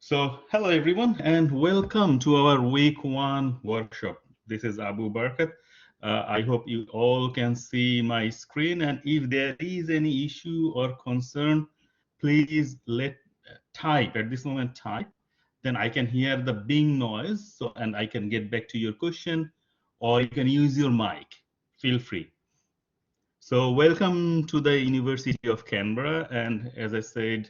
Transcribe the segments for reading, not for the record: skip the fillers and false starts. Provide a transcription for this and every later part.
So, hello everyone, and welcome to our week one workshop. This is Abu Barkat. I hope you all can see my screen, and if there is any issue or concern, please let type at this moment. Type, then I can hear the bing noise, and I can get back to your question, or you can use your mic. Feel free. So welcome to the University of Canberra, and as I said,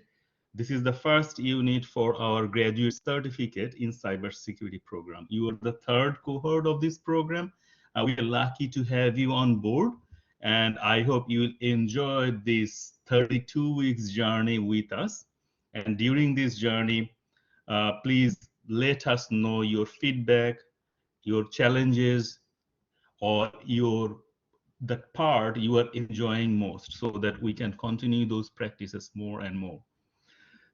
this is the first unit for our graduate certificate in cybersecurity program. You are the third cohort of this program. We are lucky to have you on board, and I hope you will enjoy this 32 weeks journey with us. And during this journey, please let us know your feedback, your challenges, or your that part you are enjoying most so that we can continue those practices more and more.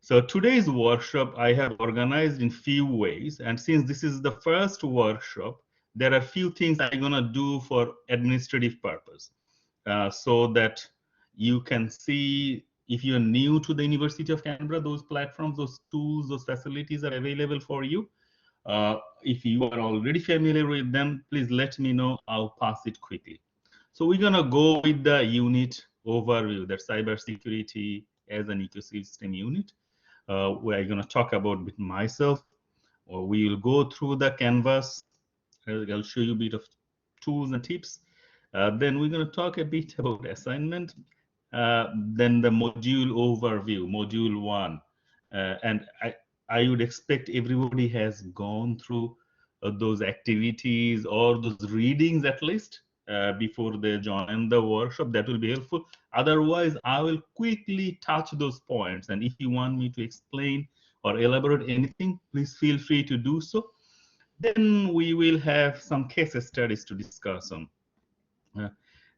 So today's workshop I have organized in few ways, and since this is the first workshop, there are few things I'm gonna do for administrative purpose, so that you can see if you're new to the University of Canberra, those platforms, those tools, those facilities are available for you. If you are already familiar with them, please let me know. I'll pass it quickly. So we're gonna go with the unit overview, that cybersecurity as an ecosystem unit. Where I'm gonna talk about with myself, or we will go through the canvas. I'll show you a bit of tools and tips. Then we're gonna talk a bit about assignment. Then the module overview, module one. And I would expect everybody has gone through those activities or those readings at least before they join the workshop. That will be helpful. Otherwise, I will quickly touch those points. And if you want me to explain or elaborate anything, please feel free to do so. Then we will have some case studies to discuss on. Uh,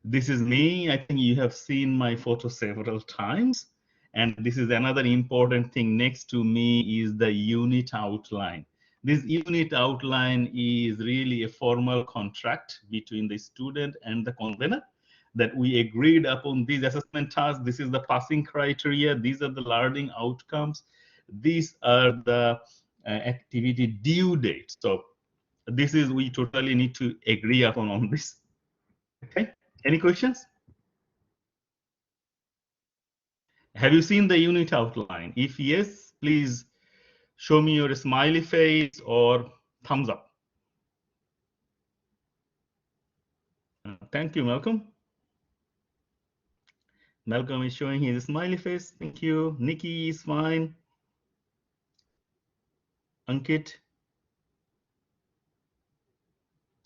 this is me. I think you have seen my photo several times. And this is another important thing. Next to me is the unit outline. This unit outline is really a formal contract between the student and the convener that we agreed upon these assessment tasks. This is the passing criteria. These are the learning outcomes. These are the activity due dates. So this is, we totally need to agree upon on this. Okay, any questions? Have you seen the unit outline? If yes, please show me your smiley face or thumbs up. Thank you, Malcolm. Malcolm is showing his smiley face. Thank you. Nikki is fine. Ankit.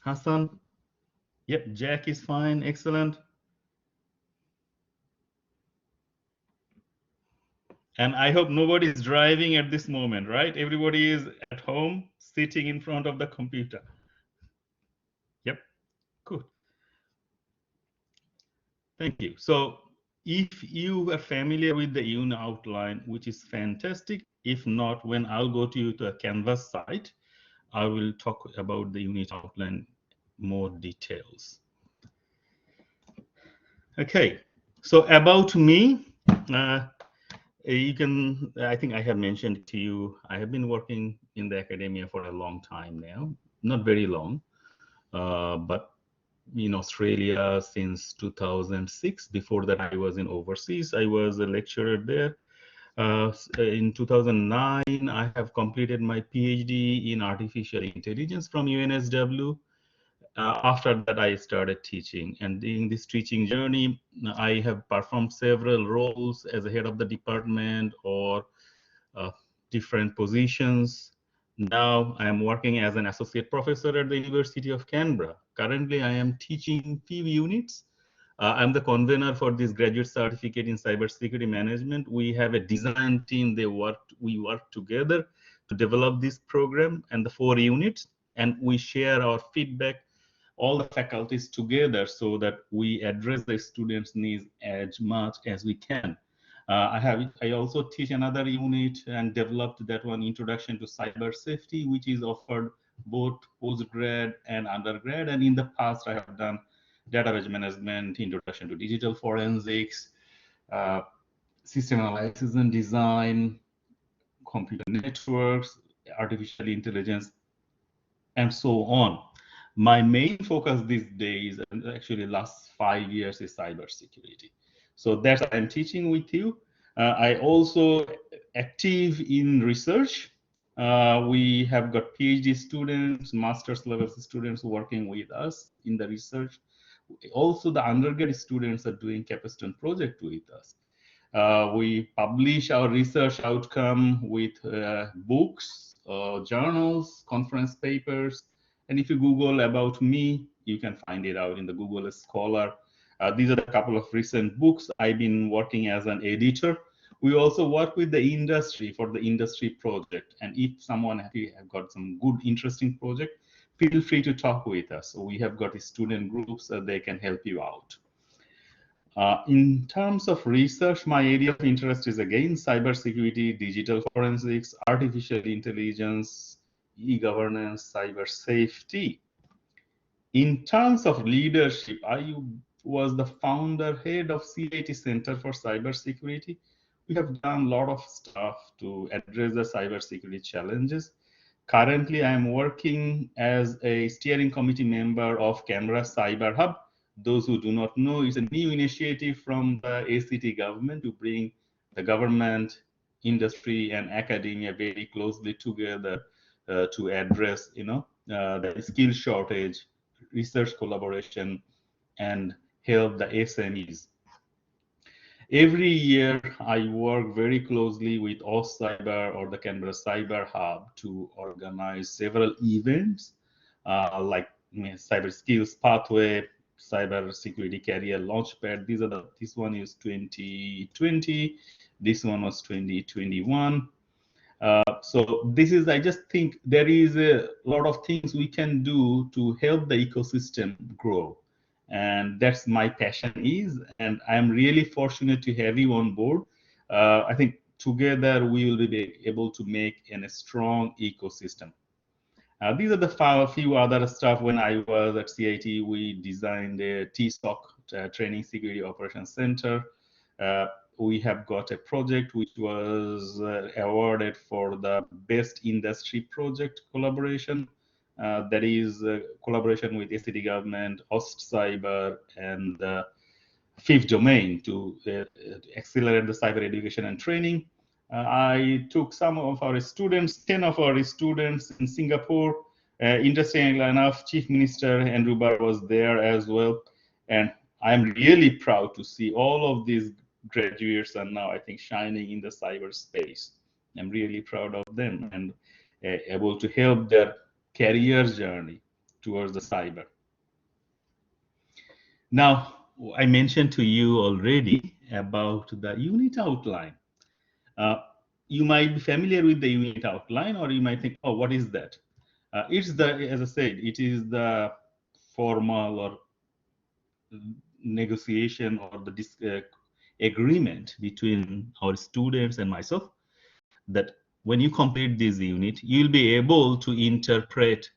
Hassan. Yep, Jack is fine. Excellent. And I hope nobody is driving at this moment, right? Everybody is at home, sitting in front of the computer. Yep, good. Thank you. So if you are familiar with the unit outline, which is fantastic. If not, when I'll go to the Canvas site, I will talk about the unit outline more details. Okay, so about me, you can, I think I have mentioned to you, I have been working in the academia for a long time now, not very long, but in Australia since 2006. Before that, I was in overseas. I was a lecturer there. In 2009, I have completed my PhD in artificial intelligence from UNSW. After that, I started teaching. And in this teaching journey, I have performed several roles as a head of the department or uh, different positions. Now I am working as an associate professor at the University of Canberra. Currently, I am teaching few units. I'm the convener for this graduate certificate in cybersecurity management. We have a design team. We work together to develop this program and the 4 units, and we share our feedback, all the faculties together, so that we address the students' needs as much as we can. I also teach another unit and developed that one, Introduction to Cyber Safety, which is offered both postgrad and undergrad. And in the past, I have done database management, Introduction to Digital Forensics, system analysis and design, computer networks, artificial intelligence, and so on. My main focus these days, and actually last 5 years, is cybersecurity. So that's what I'm teaching with you. I also active in research. We have got PhD students, master's level students working with us in the research. Also, the undergrad students are doing capstone project with us. We publish our research outcome with books, journals, conference papers, and if you Google about me, you can find it out in the Google Scholar. These are a couple of recent books. I've been working as an editor. We also work with the industry for the industry project. And if someone have got some good, interesting project, feel free to talk with us. So we have got student groups that they can help you out. In terms of research, my area of interest is again cybersecurity, digital forensics, artificial intelligence, e-governance, cyber safety. In terms of leadership, I was the founder head of CIT Center for Cybersecurity. We have done a lot of stuff to address the cybersecurity challenges. Currently, I am working as a steering committee member of Canberra Cyber Hub. Those who do not know, it's a new initiative from the ACT government to bring the government, industry, and academia very closely together to address, the skill shortage, research collaboration, and help the SMEs. Every year, I work very closely with AustCyber or the Canberra Cyber Hub to organize several events like Cyber Skills Pathway, Cyber Security Career Launchpad. This one is 2020. This one was 2021. So this is, I just think there is a lot of things we can do to help the ecosystem grow. And that's my passion is, and I'm really fortunate to have you on board. I think together we will be able to make a strong ecosystem. These are the few other stuff. When I was at CIT, we designed a TSOC, Training Security Operations Center. We have got a project which was awarded for the best industry project collaboration. That is collaboration with ACT government, AustCyber, and Fifth Domain to accelerate the cyber education and training. I took some of our students, 10 of our students in Singapore. Interestingly enough, Chief Minister Andrew Barr was there as well. And I'm really proud to see all of these graduates are now, I think, shining in the cyberspace. I'm really proud of them and able to help their career journey towards the cyber. Now, I mentioned to you already about the unit outline. You might be familiar with the unit outline, or you might think, oh, what is that? It's as I said, it is the formal or negotiation or the agreement between our students and myself that when you complete this unit, you'll be able to interpret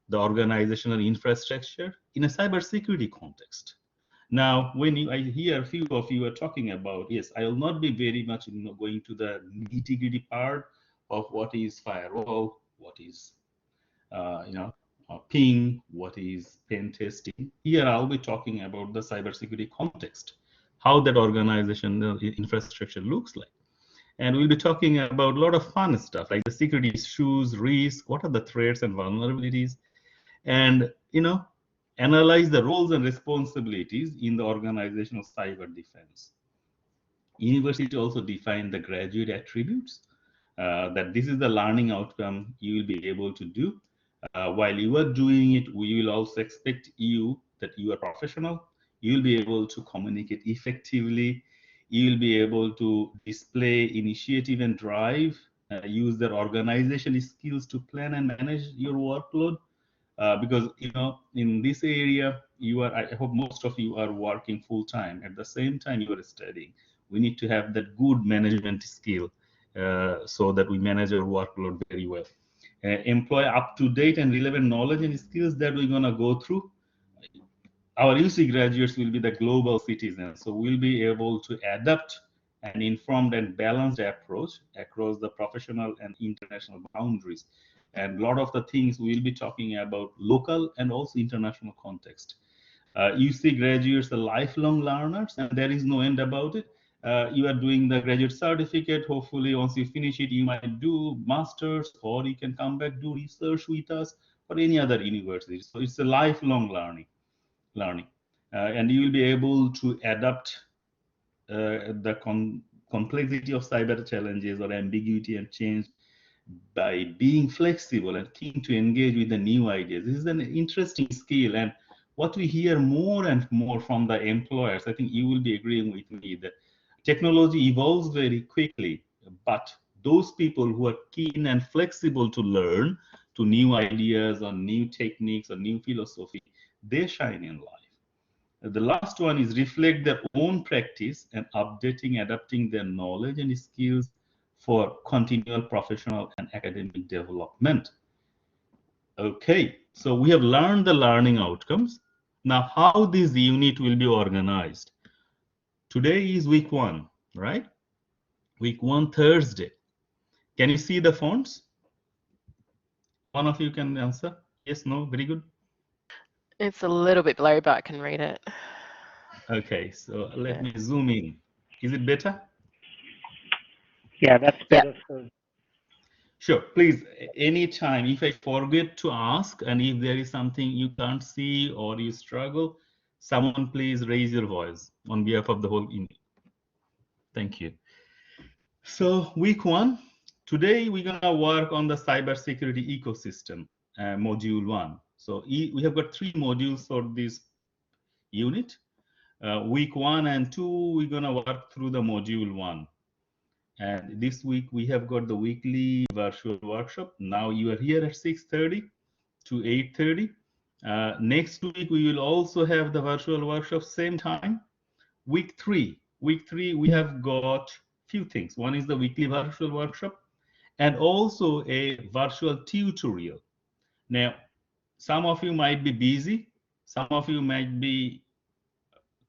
the organizational infrastructure in a cybersecurity context. Now, when I hear a few of you are talking about, yes, I will not be very much going to the nitty-gritty part of what is firewall, what is ping, what is pen testing. Here, I'll be talking about the cybersecurity context, how that organizational infrastructure looks like. And we'll be talking about a lot of fun stuff like the security issues, risk, what are the threats and vulnerabilities, and analyze the roles and responsibilities in the organizational cyber defense. University also defined the graduate attributes that this is the learning outcome you will be able to do. While you are doing it, we will also expect you that you are professional. You will be able to communicate effectively. You will be able to display initiative and drive, use their organizational skills to plan and manage your workload. Because in this area, I hope most of you are working full time. At the same time, you are studying. We need to have that good management skill so that we manage our workload very well. Employ up-to-date and relevant knowledge and skills that we're going to go through. Our UC graduates will be the global citizens, so we'll be able to adapt an informed and balanced approach across the professional and international boundaries. And a lot of the things we'll be talking about local and also international context. You see graduates are lifelong learners and there is no end about it. You are doing the graduate certificate. Hopefully, once you finish it, you might do masters or you can come back, do research with us or any other university. So it's a lifelong learning. And you will be able to adapt the complexity of cyber challenges or ambiguity and change by being flexible and keen to engage with the new ideas. This is an interesting skill, and what we hear more and more from the employers, I think you will be agreeing with me that technology evolves very quickly, but those people who are keen and flexible to learn to new ideas or new techniques or new philosophy, they shine in life. The last one is reflect their own practice and updating, adapting their knowledge and skills for continual professional and academic development. Okay, so we have learned the learning outcomes. Now, how this unit will be organized. Today is week 1, right? Week 1, Thursday. Can you see the fonts? One of you can answer. Yes, no, very good. It's a little bit blurry, but I can read it. Okay, so let me zoom in. Is it better? Yeah, that's better. Yeah. Sure, please, anytime, if I forget to ask and if there is something you can't see or you struggle, someone please raise your voice on behalf of the whole unit. Thank you. So week 1, today we're gonna work on the cybersecurity ecosystem, module 1. So we have got 3 modules for this unit. Week 1 and 2, we're gonna work through the module 1. And this week we have got the weekly virtual workshop. Now you are here at 6:30 to 8:30. Next week we will also have the virtual workshop same time. Week 3 we have got few things. One is the weekly virtual workshop and also a virtual tutorial. Now some of you might be busy, some of you might be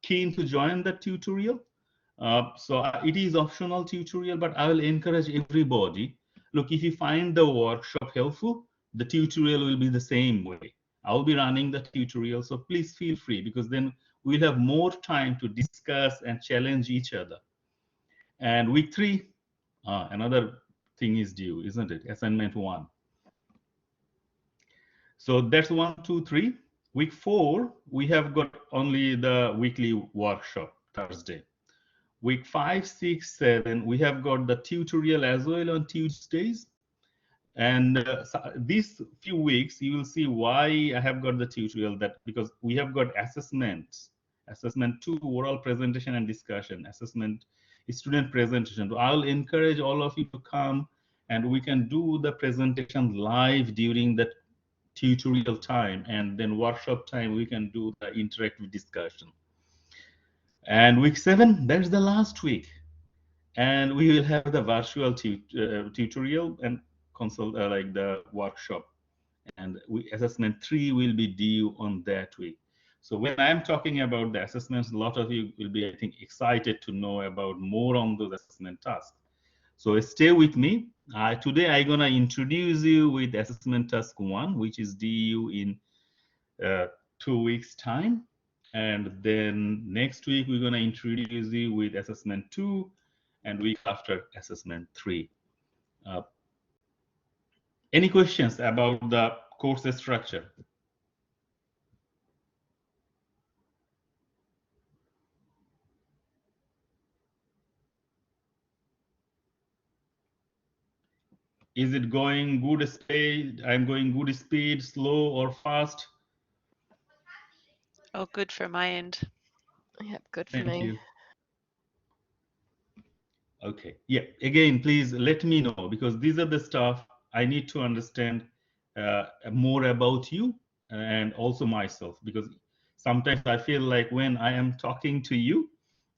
keen to join the tutorial. So it is optional tutorial, but I will encourage everybody. Look, if you find the workshop helpful, the tutorial will be the same way. I'll be running the tutorial, so please feel free because then we'll have more time to discuss and challenge each other. And week 3, another thing is due, isn't it? Assignment 1. So that's 1, 2, 3. Week 4, we have got only the weekly workshop Thursday. Week 5, 6, 7, we have got the tutorial as well on Tuesdays. And these few weeks, you will see why I have got the tutorial, that because we have got assessments. Assessment 2, oral presentation and discussion. Assessment, student presentation. So I'll encourage all of you to come and we can do the presentation live during the tutorial time, and then workshop time, we can do the interactive discussion. And week 7, that's the last week. And we will have the virtual tutorial and consult like the workshop. And assessment 3 will be due on that week. So when I'm talking about the assessments, a lot of you will be, I think, excited to know about more on those assessment tasks. So stay with me. Today I'm gonna introduce you with assessment task 1, which is due in 2 weeks time. And then next week, we're gonna introduce you with assessment 2 and week after assessment 3. Any questions about the course structure? Is it going good speed? I'm going good speed, slow or fast? Oh, good for my end. Yep, good for Thank me. you. Okay, yeah, again, please let me know because these are the stuff I need to understand more about you and also myself, because sometimes I feel like when I am talking to you,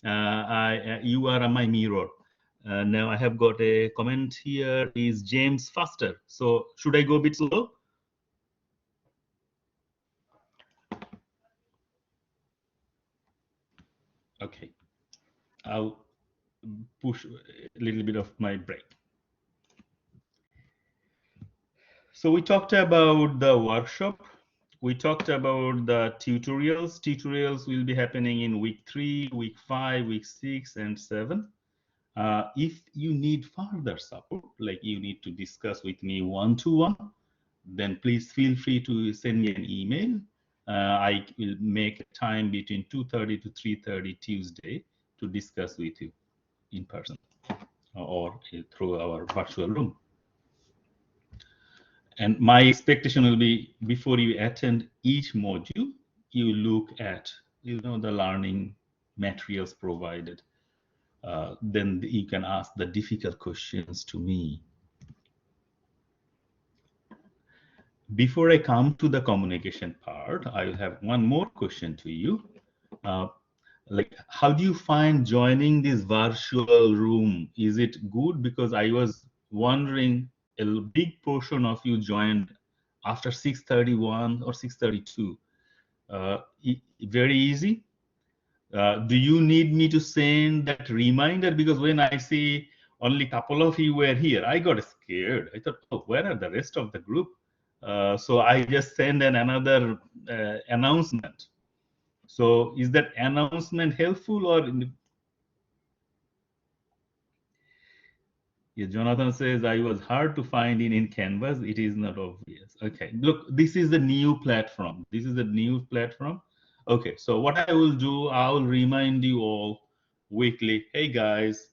you are my mirror. Now I have got a comment here, is James faster? So should I go a bit slow? Okay, I'll push a little bit of my break. So we talked about the workshop. We talked about the tutorials. Tutorials will be happening in week 3, week 5, week 6, and 7. If you need further support, like you need to discuss with me one-to-one, then please feel free to send me an email. I will make a time between 2:30 to 3:30 Tuesday to discuss with you in person or through our virtual room. And my expectation will be before you attend each module, you look at the learning materials provided. Then you can ask the difficult questions to me. Before I come to the communication part, I will have one more question to you. Like, how do you find joining this virtual room? Is it good? Because I was wondering, a big portion of you joined after 6:31 or 6:32. Very easy. Do you need me to send that reminder? Because when I see only a couple of you were here, I got scared. I thought, oh, where are the rest of the group? So I just send another announcement. So is that announcement helpful or? Yeah, Jonathan says, I was hard to find in Canvas. It is not obvious. Okay, look, this is the new platform. This is the new platform. Okay, so what I will do, I will remind you all weekly, hey guys,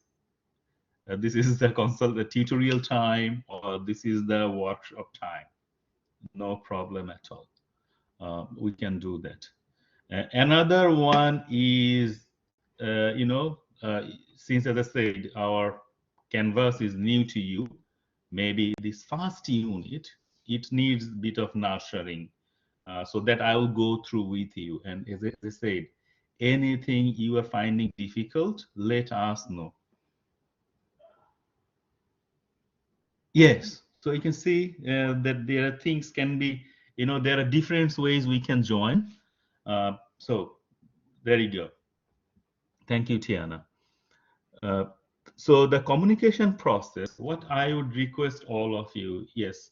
this is the tutorial time, or this is the workshop time. No problem at all. We can do that. Another one is, since as I said, our Canvas is new to you, maybe this first unit, it needs a bit of nurturing. So that I will go through with you. And as I said, anything you are finding difficult, let us know. Yes, so you can see that there are things can be, there are different ways we can join. So there you go. Thank you, Tiana. So the communication process, what I would request all of you, yes,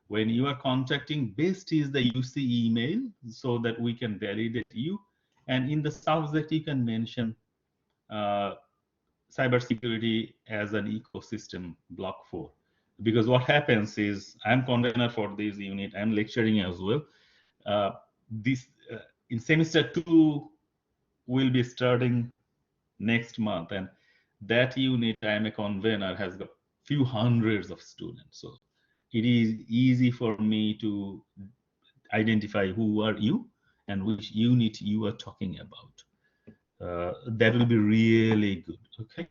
when you are contacting, best is the UC email so that we can validate you. And in the subject, you can mention cybersecurity as an ecosystem block 4. Because what happens is I'm convener for this unit, I'm lecturing as well. In semester 2 will be starting next month, and that unit I'm a convener has got few hundreds of students. So it is easy for me to identify who are you and which unit you are talking about. That will be really good, okay?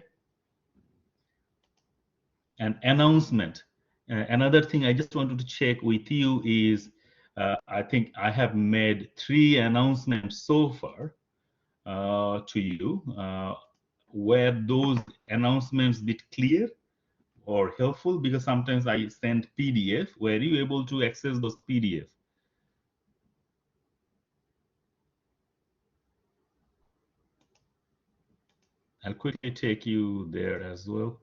An announcement. Another thing I just wanted to check with you is, I think I have made 3 announcements so far to you. Were those announcements bit clear or helpful? Because sometimes I send PDF. Were you able to access those PDF? I'll quickly take you there as well.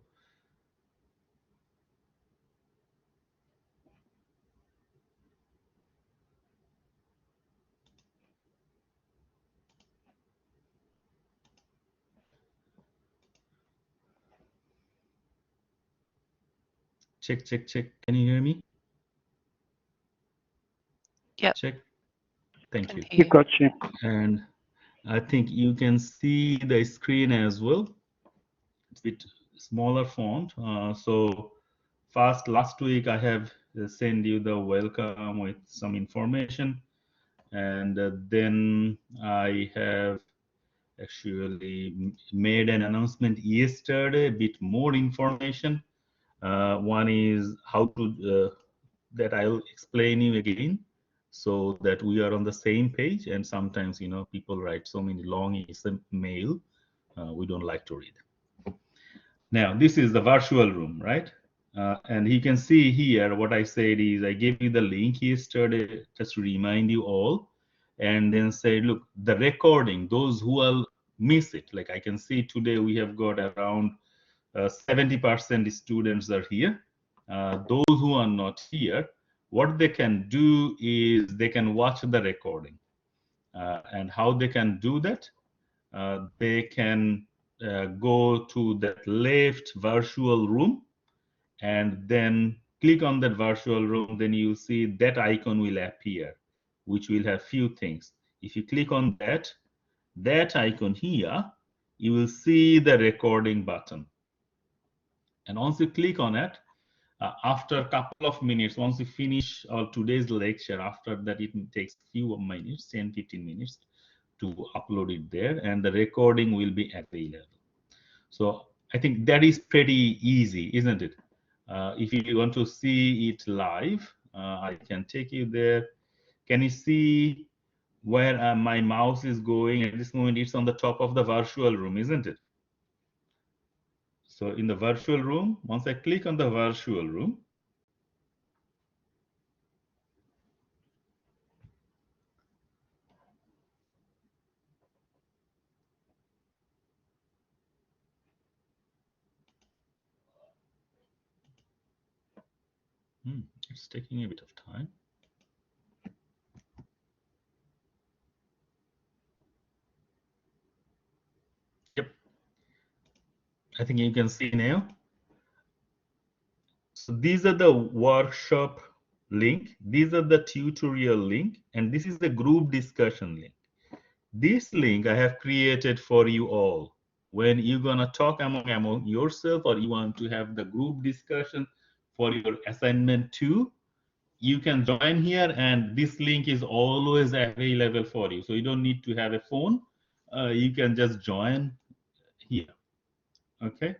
Check, check, check. Can you hear me? Yep. Check. Thank Can you. hear You got you. And I think you can see the screen as well. It's a bit smaller font. So first, last week I have sent you the welcome with some information. And then I have actually made an announcement yesterday, a bit more information. One is how to, that I'll explain you again so that we are on the same page. And sometimes, people write so many long email, we don't like to read. Now, this is the virtual room, right? And you can see here what I said is I gave you the link yesterday just to remind you all, and then say, look, the recording, those who will miss it, like I can see today we have got around 70% students are here. Those who are not here, what they can do is they can watch the recording. And how they can do that? They can go to that left virtual room and then click on that virtual room. Then you see that icon will appear, which will have few things. If you click on that icon here, you will see the recording button. And once you click on it, after a couple of minutes, once you finish our today's lecture, after that it takes few minutes, 10-15 minutes to upload it there, and the recording will be available. So I think that is pretty easy, isn't it? If you want to see it live, I can take you there. Can you see where my mouse is going? At this moment, it's on the top of the virtual room, isn't it? So in the virtual room, once I click on the virtual room, it's taking a bit of time. Yep. I think you can see now. So these are the workshop link. These are the tutorial link. And this is the group discussion link. This link I have created for you all. When you're going to talk among yourself, or you want to have the group discussion for your assignment 2, you can join here, and this link is always available for you. So you don't need to have a phone. You can just join here. Okay.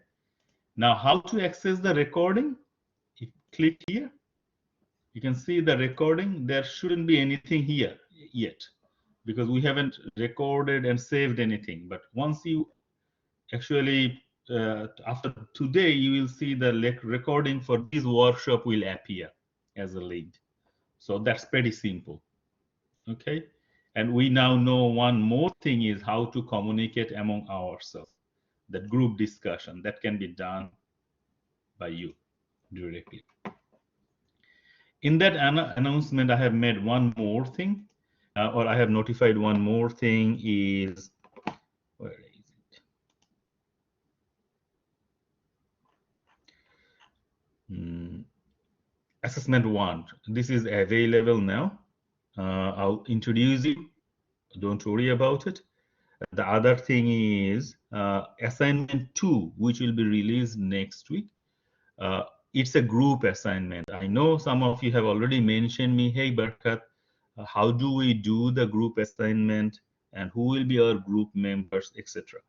Now, how to access the recording? If you click here, you can see the recording. There shouldn't be anything here yet, because we haven't recorded and saved anything. But once you actually, after today, you will see the recording for this workshop will appear as a link. So that's pretty simple. Okay. And we now know one more thing is how to communicate among ourselves. That group discussion that can be done by you directly. In that announcement, I have made one more thing, or I have notified one more thing is, where is it? Assessment 1. This is available now. I'll introduce you. Don't worry about it. The other thing is assignment 2, which will be released next week. It's a group assignment. I know some of you have already mentioned me, hey, Barkat, how do we do the group assignment and who will be our group members, etc.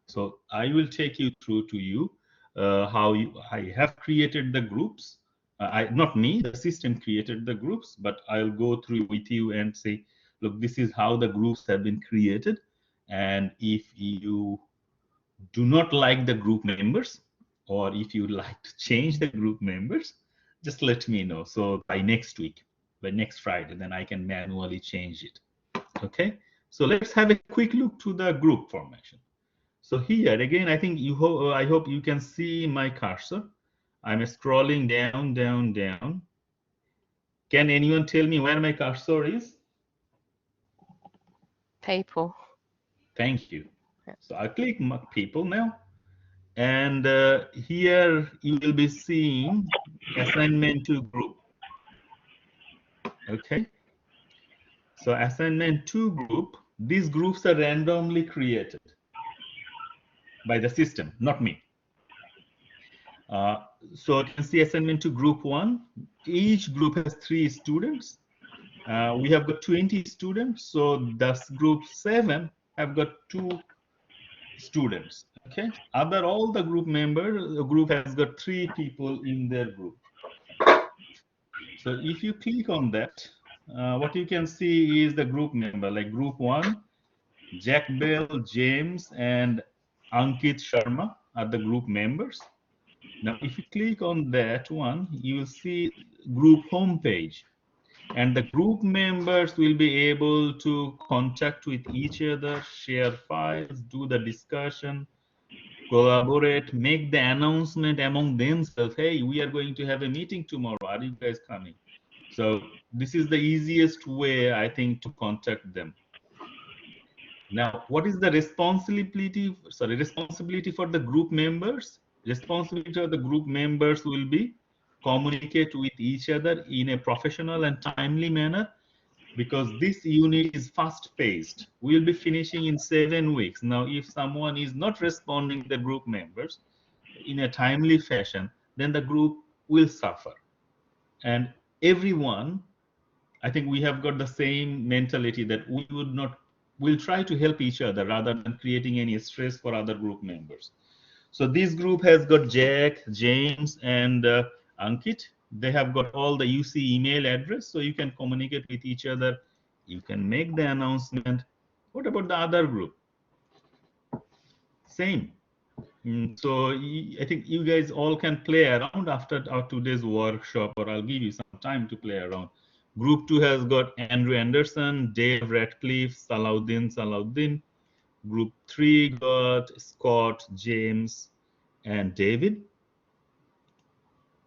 So I will take you through to you how I have created the groups. Not me, the system created the groups, but I'll go through with you and say, look, this is how the groups have been created. And if you do not like the group members, or if you'd like to change the group members, just let me know. So by next week, by next Friday, then I can manually change it. Okay, so let's have a quick look to the group formation. So here again, I think I hope you can see my cursor. I'm scrolling down, down, down. Can anyone tell me where my cursor is? People. Thank you. So I click people now. And here you will be seeing assignment 2 group. Okay. So assignment 2 group, these groups are randomly created by the system, not me. So you can see assignment 2 group 1. Each group has 3 students. We have got 20 students. So that's group 7 have got 2 students. Okay. All the group members, the group has got 3 people in their group. So if you click on that, what you can see is the group member, like group 1, Jack Bell, James, and Ankit Sharma are the group members. Now, if you click on that one, you will see group homepage, and the group members will be able to contact with each other, share files, do the discussion, collaborate, make the announcement among themselves. Hey, we are going to have a meeting tomorrow. Are you guys coming? So this is the easiest way, I think, to contact them. Now, what is the responsibility? Sorry, responsibility for the group members. Responsibility of the group members will be communicate with each other in a professional and timely manner, because this unit is fast paced. We'll be finishing in 7 weeks. Now, if someone is not responding to the group members in a timely fashion, then the group will suffer. And everyone, I think we have got the same mentality that we'll try to help each other rather than creating any stress for other group members. So this group has got Jack, James, and Ankit. They have got all the UC email address, so you can communicate with each other. You can make the announcement. What about the other group? Same. So I think you guys all can play around after our today's workshop, or I'll give you some time to play around. Group 2 has got Andrew Anderson, Dave Radcliffe, Salahuddin. Group 3 got Scott, James, and David.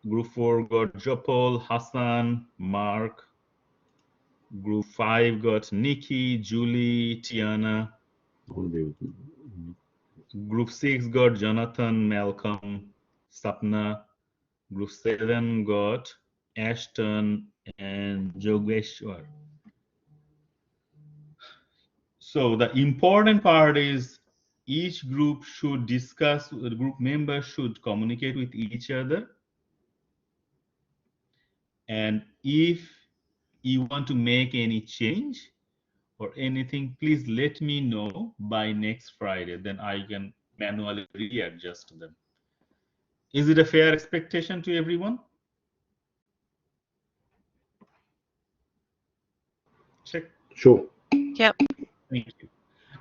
Group 4 got Jopol, Hassan, Mark. Group 5 got Nikki, Julie, Tiana. Group 6 got Jonathan, Malcolm, Sapna. Group 7 got Ashton and Jogeshwar. So the important part is each group should discuss, the group members should communicate with each other. And if you want to make any change or anything, please let me know by next Friday. Then I can manually readjust them. Is it a fair expectation to everyone? Check. Sure. Yep. Thank you.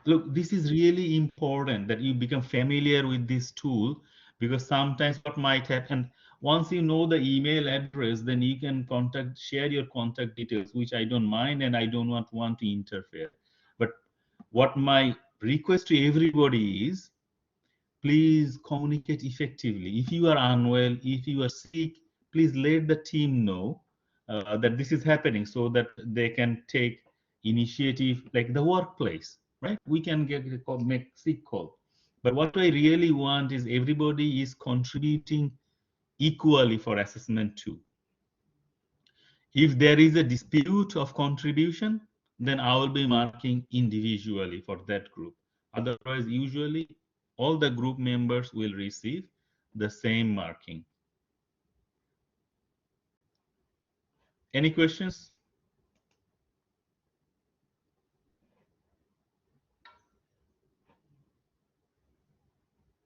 Look, this is really important that you become familiar with this tool, because sometimes what might happen, once you know the email address, then you can share your contact details, which I don't mind and I don't want to interfere. But what my request to everybody is, please communicate effectively. If you are unwell, if you are sick, please let the team know that this is happening, so that they can take initiative, like the workplace, right? We can make sick call. But what I really want is everybody is contributing equally for assessment 2. If there is a dispute of contribution, then I will be marking individually for that group. Otherwise, usually all the group members will receive the same marking. Any questions?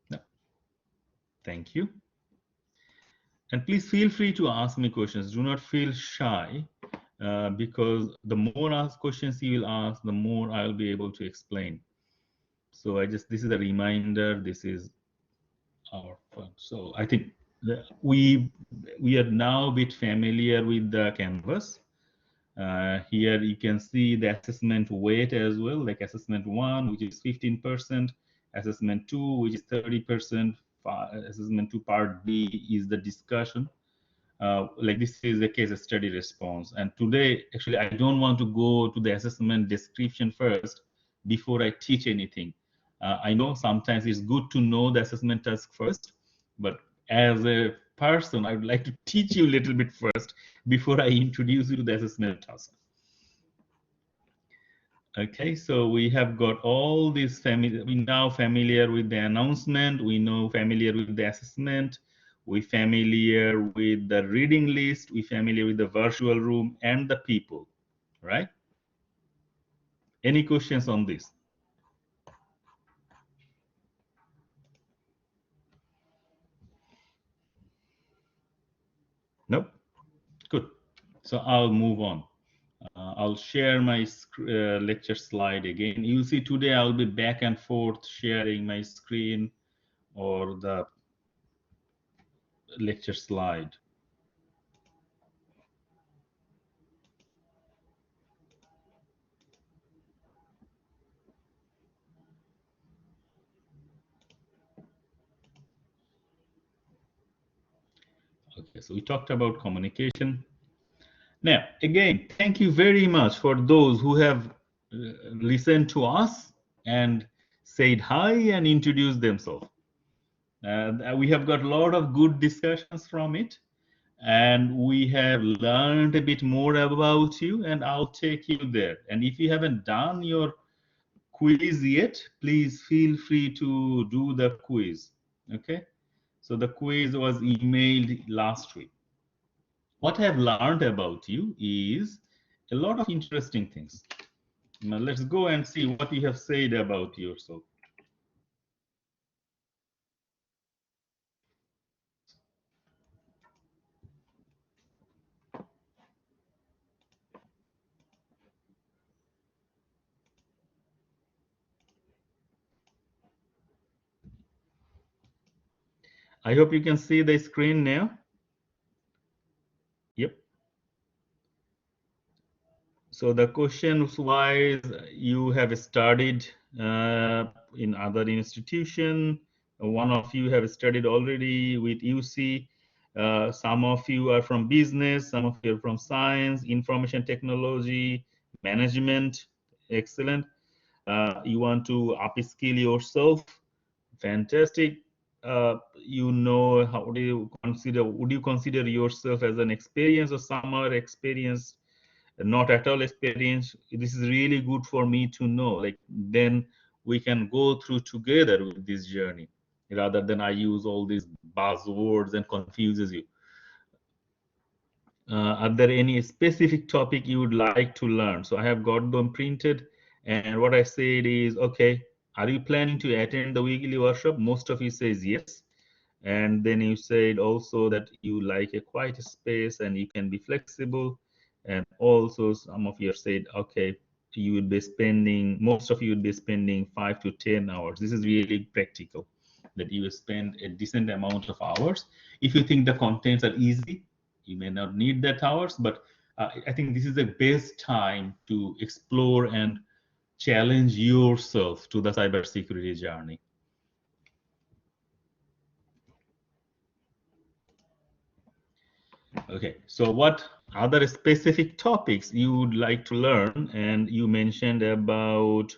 No. Thank you. And please feel free to ask me questions. Do not feel shy, because the more questions you will ask, the more I will be able to explain. So this is a reminder, this is our fun. So I think we are now a bit familiar with the Canvas. Here you can see the assessment weight as well, like assessment 1, which is 15%, assessment 2, which is 30%, assessment 2 part B is the discussion. Like this is a case study response. And today, actually, I don't want to go to the assessment description first before I teach anything. I know sometimes it's good to know the assessment task first, but as a person, I would like to teach you a little bit first before I introduce you to the assessment task. Okay, so we have got all this family. We now familiar with the announcement. We know familiar with the assessment. We familiar with the reading list. We familiar with the virtual room and the people, right? Any questions on this? Nope. Good. So I'll move on. I'll share my lecture slide again. You'll see today I'll be back and forth sharing my screen or the lecture slide. Okay, so we talked about communication. Now, again, thank you very much for those who have listened to us and said hi and introduced themselves. We have got a lot of good discussions from it, and we have learned a bit more about you, and I'll take you there. And if you haven't done your quiz yet, please feel free to do the quiz. Okay, so the quiz was emailed last week. What I have learned about you is a lot of interesting things. Now let's go and see what you have said about yourself. I hope you can see the screen now. Yep. So the questions wise, you have studied in other institution. One of you have studied already with UC. Some of you are from business. Some of you are from science, information technology, management. Excellent. You want to upskill yourself. Fantastic. You know, how do you consider? Would you consider yourself as an experienced or summer experience? Not at all experience? This is really good for me to know. Like then we can go through together with this journey, rather than I use all these buzzwords and confuses you. Are there any specific topic you would like to learn? So I have got them printed, and what I said is, okay, are you planning to attend the weekly workshop? Most of you says yes. And then you said also that you like a quiet space and you can be flexible. And also some of you have said, okay, you would be spending, most of you would be spending 5 to 10 hours. This is really practical, that you spend a decent amount of hours. If you think the contents are easy, you may not need that hours, but I think this is the best time to explore and challenge yourself to the cybersecurity journey. Okay, so what other specific topics you would like to learn? And you mentioned about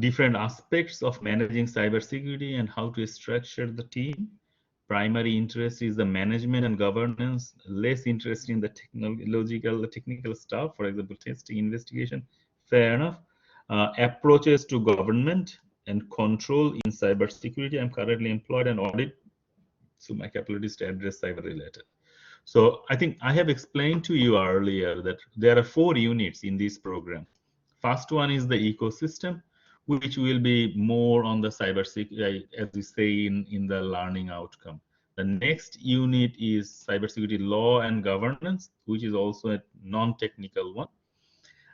different aspects of managing cybersecurity and how to structure the team. Primary interest is the management and governance, less interest in the technical stuff, for example, testing, investigation. Fair enough. Approaches to government and control in cybersecurity. I'm currently employed in audit, so my capabilities to address cyber related. So I think I have explained to you earlier that there are 4 units in this program. First one is the ecosystem, which will be more on the cybersecurity, as we say in the learning outcome. The next unit is cybersecurity law and governance, which is also a non-technical one.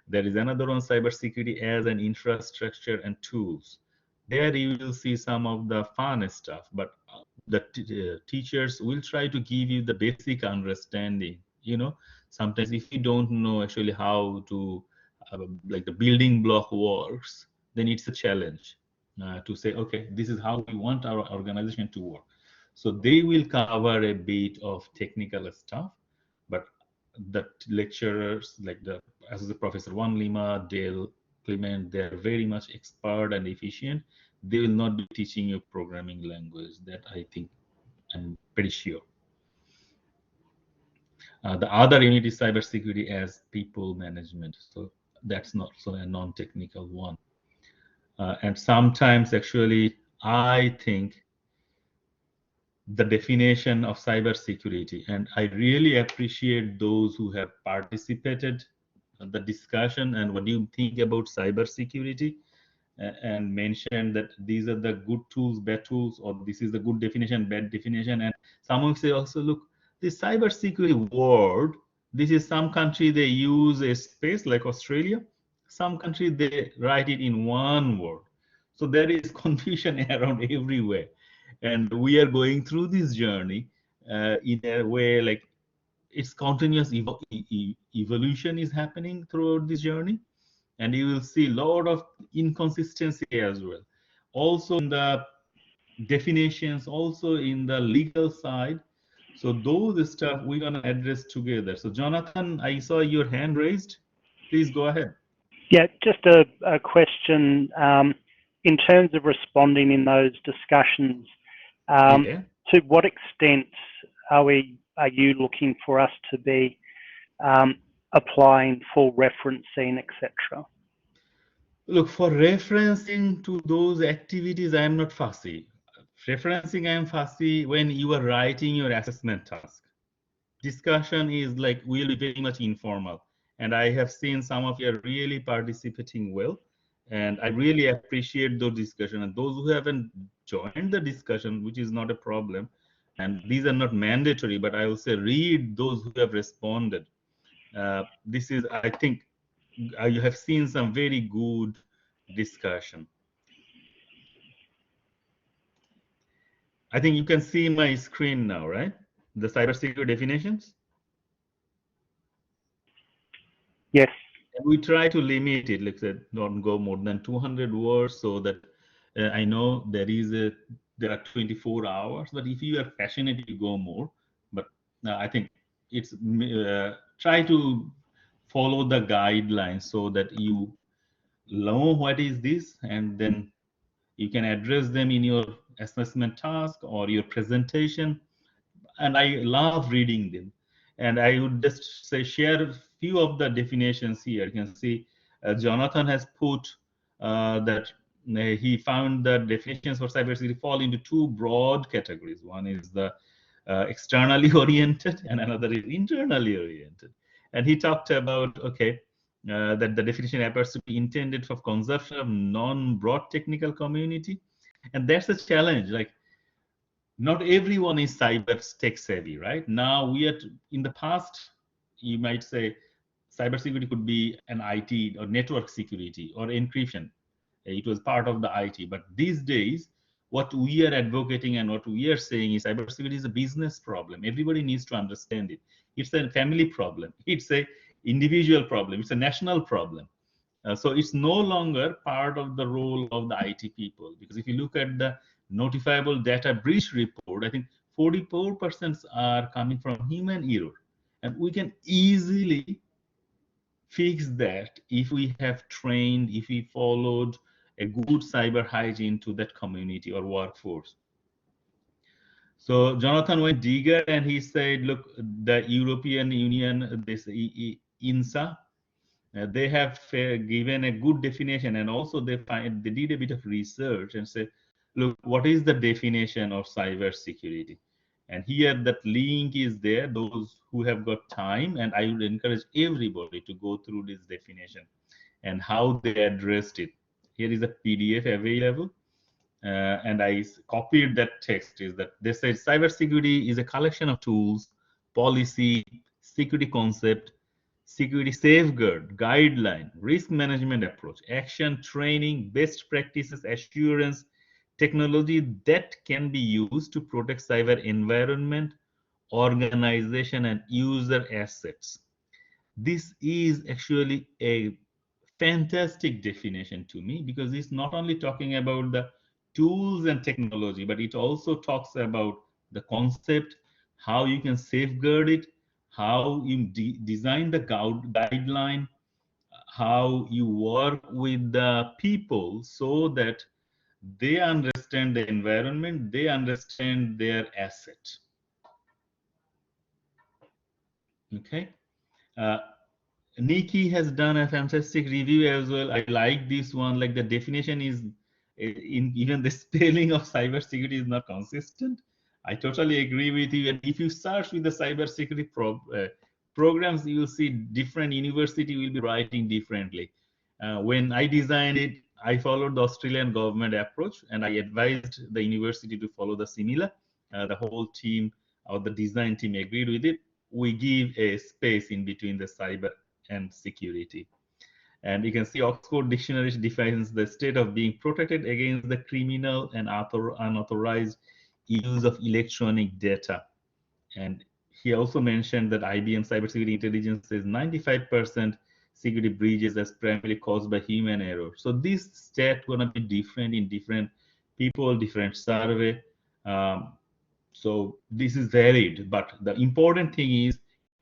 There is another one, cybersecurity as an infrastructure and tools. There you will see some of the fun stuff, but the teachers will try to give you the basic understanding. Sometimes if you don't know actually how to like the building block works, then it's a challenge to say, okay, this is how we want our organization to work. So they will cover a bit of technical stuff, but the lecturers like the associate professor Juan Lima, Dale, Clement, they're very much expert and efficient. They will not be teaching you programming language. That I think I'm pretty sure. The other unit is cybersecurity as people management. So that's not so a non-technical one. And sometimes actually, I think the definition of cybersecurity, and I really appreciate those who have participated in the discussion and what do you think about cybersecurity, and mentioned that these are the good tools, bad tools, or this is the good definition, bad definition. And someone say also, look, the cybersecurity word, this is some country they use a space like Australia, some country they write it in one word. So there is confusion around everywhere. And we are going through this journey in a way like it's continuous evolution is happening throughout this journey. and you will see a lot of inconsistency as well. Also in the definitions, also in the legal side. So those stuff we're gonna address together. So Jonathan, I saw your hand raised. Please go ahead. Yeah, just a question in terms of responding in those discussions. Yeah. To what extent are you looking for us to be applying full referencing, etc.? Look, for referencing to those activities, I am not fussy. Referencing, I am fussy when you are writing your assessment task. Discussion is like will be very much informal, and I have seen some of you are really participating well, and I really appreciate those discussion. And those who haven't joined the discussion, which is not a problem, and these are not mandatory, but I will say read those who have responded. This is, I think, I have seen some very good discussion. I think you can see my screen now, right? The cybersecurity definitions. Yes. And we try to limit it, like I said, don't go more than 200 words, so that I know there are 24 hours, but if you are passionate, you go more. But I think it's try to follow the guidelines so that you know what is this, and then you can address them in your assessment task or your presentation. And I love reading them. And I would just say share a few of the definitions here. You can see Jonathan has put that he found that definitions for cybersecurity fall into two broad categories. One is the externally oriented, and another is internally oriented. And he talked about, okay, that the definition appears to be intended for consumption of non-broad technical community. And that's a challenge. Like, not everyone is cyber tech savvy, right? Now in the past, you might say cybersecurity could be an IT or network security or encryption. It was part of the IT. But these days, what we are advocating and what we are saying is cybersecurity is a business problem. Everybody needs to understand it. It's a family problem. It's a individual problem. It's a national problem. So it's no longer part of the role of the IT people, because if you look at the notifiable data breach report, I think 44% are coming from human error. And we can easily fix that if we have trained, if we followed a good cyber hygiene to that community or workforce. So Jonathan went digger and he said, look, the European Union, this INSA, they have given a good definition, and also they did a bit of research and say, look, what is the definition of cyber security? And here that link is there, those who have got time, and I would encourage everybody to go through this definition and how they addressed it. Here is a PDF available, and I copied that text. Is that they said cybersecurity is a collection of tools, policy, security concept, security safeguard, guideline, risk management approach, action, training, best practices, assurance, technology that can be used to protect cyber environment, organization, and user assets. This is actually a fantastic definition to me, because it's not only talking about the tools and technology, but it also talks about the concept, how you can safeguard it, how you design the guideline, how you work with the people so that they understand the environment, they understand their asset. Okay. Nikki has done a fantastic review as well. I like this one. Like, the definition is in even the spelling of cybersecurity is not consistent. I totally agree with you. And if you search with the cybersecurity programs, you will see different university will be writing differently. When I designed it, I followed the Australian government approach, and I advised the university to follow the similar. The whole team or the design team agreed with it. We give a space in between the cyber and security. And you can see Oxford Dictionary defines the state of being protected against the criminal and unauthorized use of electronic data. And he also mentioned that IBM Cybersecurity Intelligence says 95% security breaches as primarily caused by human error. So this stat gonna be different in different people, different survey. So this is varied, but the important thing is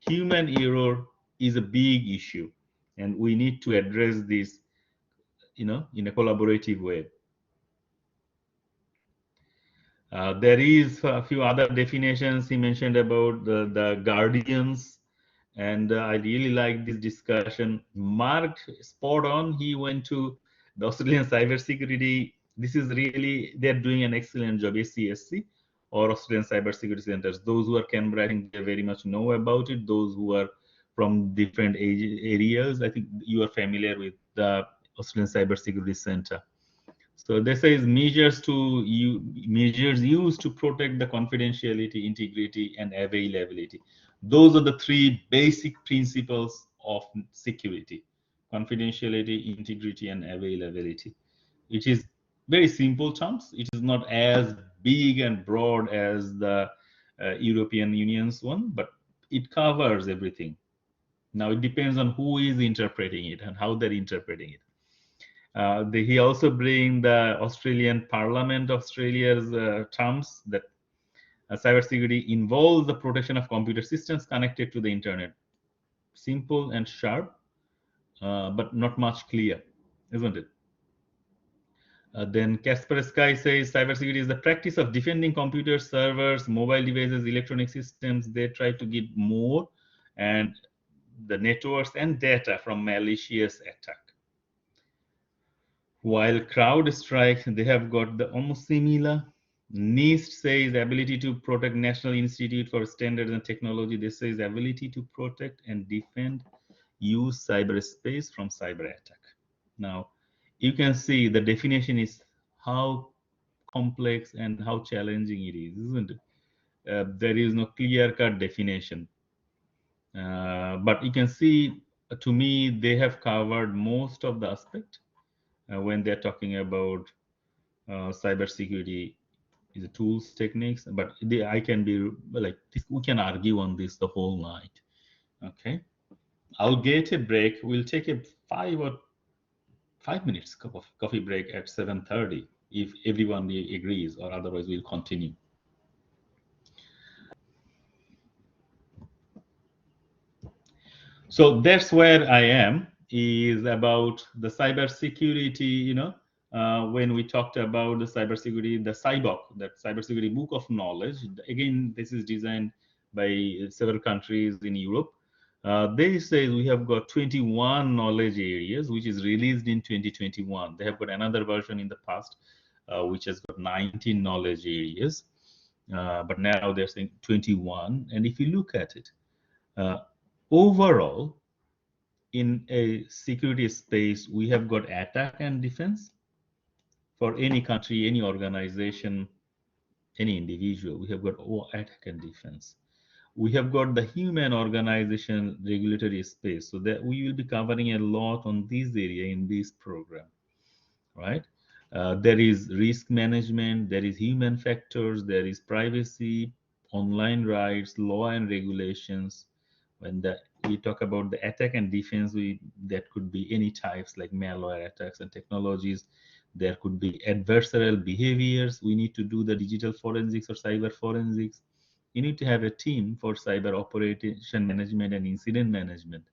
human error is a big issue, and we need to address this, in a collaborative way. There is a few other definitions he mentioned about the guardians, and I really like this discussion. Mark, spot on. He went to the Australian Cybersecurity. This is really, they're doing an excellent job, ACSC or Australian Cybersecurity Centers. Those who are Canberra, I think they very much know about it. Those who are from different areas, I think you are familiar with the Australian Cybersecurity Center. So this is measures used to protect the confidentiality, integrity, and availability. Those are the three basic principles of security: confidentiality, integrity, and availability. It is very simple terms. It is not as big and broad as the European Union's one, but it covers everything. Now it depends on who is interpreting it and how they're interpreting it. He also bring the Australian Parliament, Australia's terms that cybersecurity involves the protection of computer systems connected to the internet. Simple and sharp, but not much clear, isn't it? Then Kaspersky says cybersecurity is the practice of defending computers, servers, mobile devices, electronic systems. They try to get more and the networks and data from malicious attack. While CrowdStrike, they have got the almost similar. NIST says ability to protect, National Institute for Standards and Technology, this says ability to protect and defend use cyberspace from cyber attack. Now, you can see the definition is how complex and how challenging it is, isn't it? There is no clear-cut definition. But you can see, to me, they have covered most of the aspect. When they're talking about cybersecurity is the tools, techniques, but I can be like, we can argue on this the whole night. Okay, I'll get a break. We'll take a 5 minutes coffee break at 7:30 if everyone agrees, or otherwise we'll continue. So that's where I am, is about the cybersecurity, when we talked about the cybersecurity, the CyBOK, that cybersecurity book of knowledge. Again, this is designed by several countries in Europe. They say we have got 21 knowledge areas, which is released in 2021. They have got another version in the past, which has got 19 knowledge areas. But now they're saying 21. And if you look at it, overall, in a security space, we have got attack and defense. For any country, any organization, any individual, we have got attack and defense. We have got the human organization regulatory space, so that we will be covering a lot on this area in this program, right? There is risk management, there is human factors, there is privacy, online rights, law and regulations. When we talk about the attack and defense, that could be any types like malware attacks and technologies. There could be adversarial behaviors. We need to do the digital forensics or cyber forensics. You need to have a team for cyber operation management and incident management.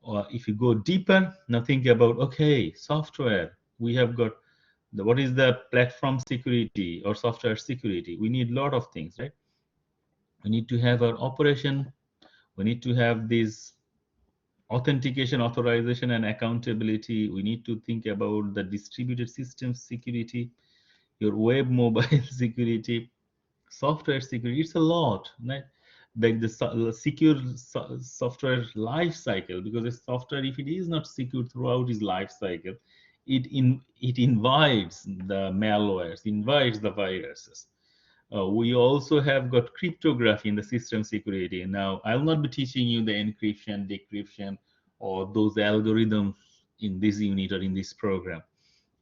Or if you go deeper, now think about, okay, software. We have got what is the platform security or software security? We need a lot of things, right? We need to have our operation. We need to have this authentication, authorization, and accountability. We need to think about the distributed system security, your web mobile security, software security. It's a lot, right? Like the secure software life cycle, because a software, if it is not secure throughout its life cycle, it invites the malwares, invites the viruses. We also have got cryptography in the system security. Now, I'll not be teaching you the encryption, decryption, or those algorithms in this unit or in this program.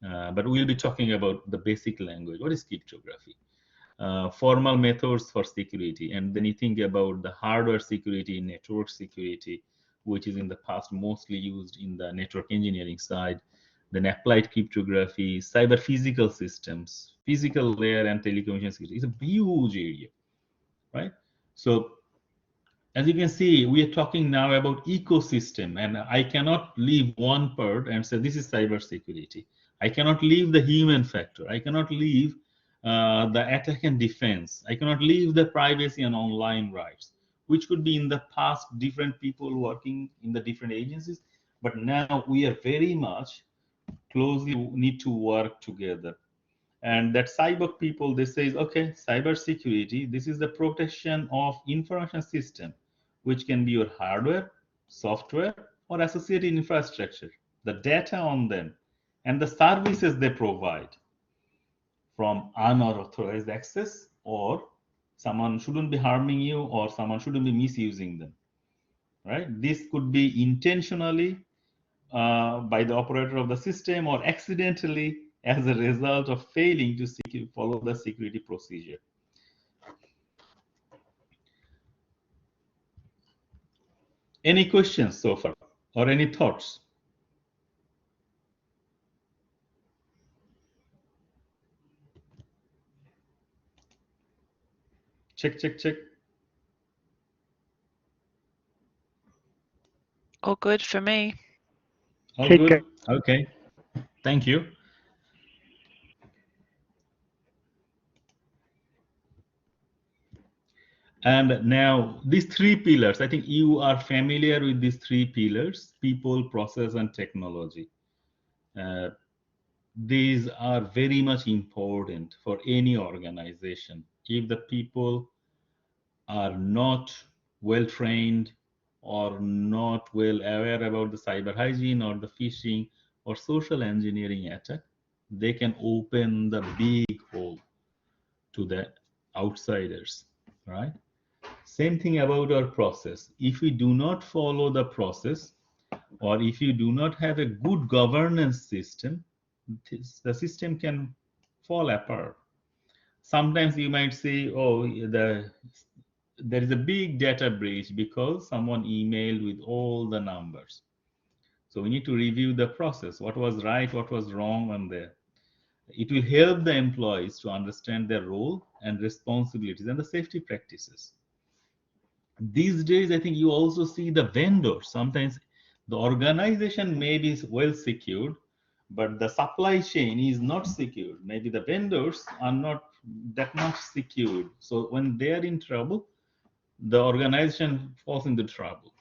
But we'll be talking about the basic language. What is cryptography? Formal methods for security. And then you think about the hardware security, network security, which is in the past mostly used in the network engineering side, then applied cryptography, cyber physical systems, physical layer and telecommunication security. It's a huge area, right? So as you can see, we are talking now about ecosystem, and I cannot leave one part and say this is cybersecurity. I cannot leave the human factor. I cannot leave the attack and defense. I cannot leave the privacy and online rights, which could be in the past different people working in the different agencies. But now we are very much closely need to work together. And that cyber people, they say, okay, cybersecurity, this is the protection of information system, which can be your hardware, software, or associated infrastructure, the data on them, and the services they provide from unauthorized access, or someone shouldn't be harming you, or someone shouldn't be misusing them, right? This could be intentionally by the operator of the system or accidentally as a result of failing to follow the security procedure. Any questions so far or any thoughts? Check, check, check. All good for me. All Keep good? Okay. Thank you. And now these three pillars, I think you are familiar with these three pillars: people, process, and technology. These are very much important for any organization. If the people are not well trained or not well aware about the cyber hygiene or the phishing or social engineering attack, they can open the big hole to the outsiders, right? Same thing about our process. If we do not follow the process, or if you do not have a good governance system, the system can fall apart. Sometimes you might say, oh, there is a big data breach because someone emailed with all the numbers. So we need to review the process, what was right, what was wrong on there. It will help the employees to understand their role and responsibilities and the safety practices. These days, I think you also see the vendors. Sometimes the organization may be well secured, but the supply chain is not secured. Maybe the vendors are not that much secured. So when they are in trouble, the organization falls into trouble.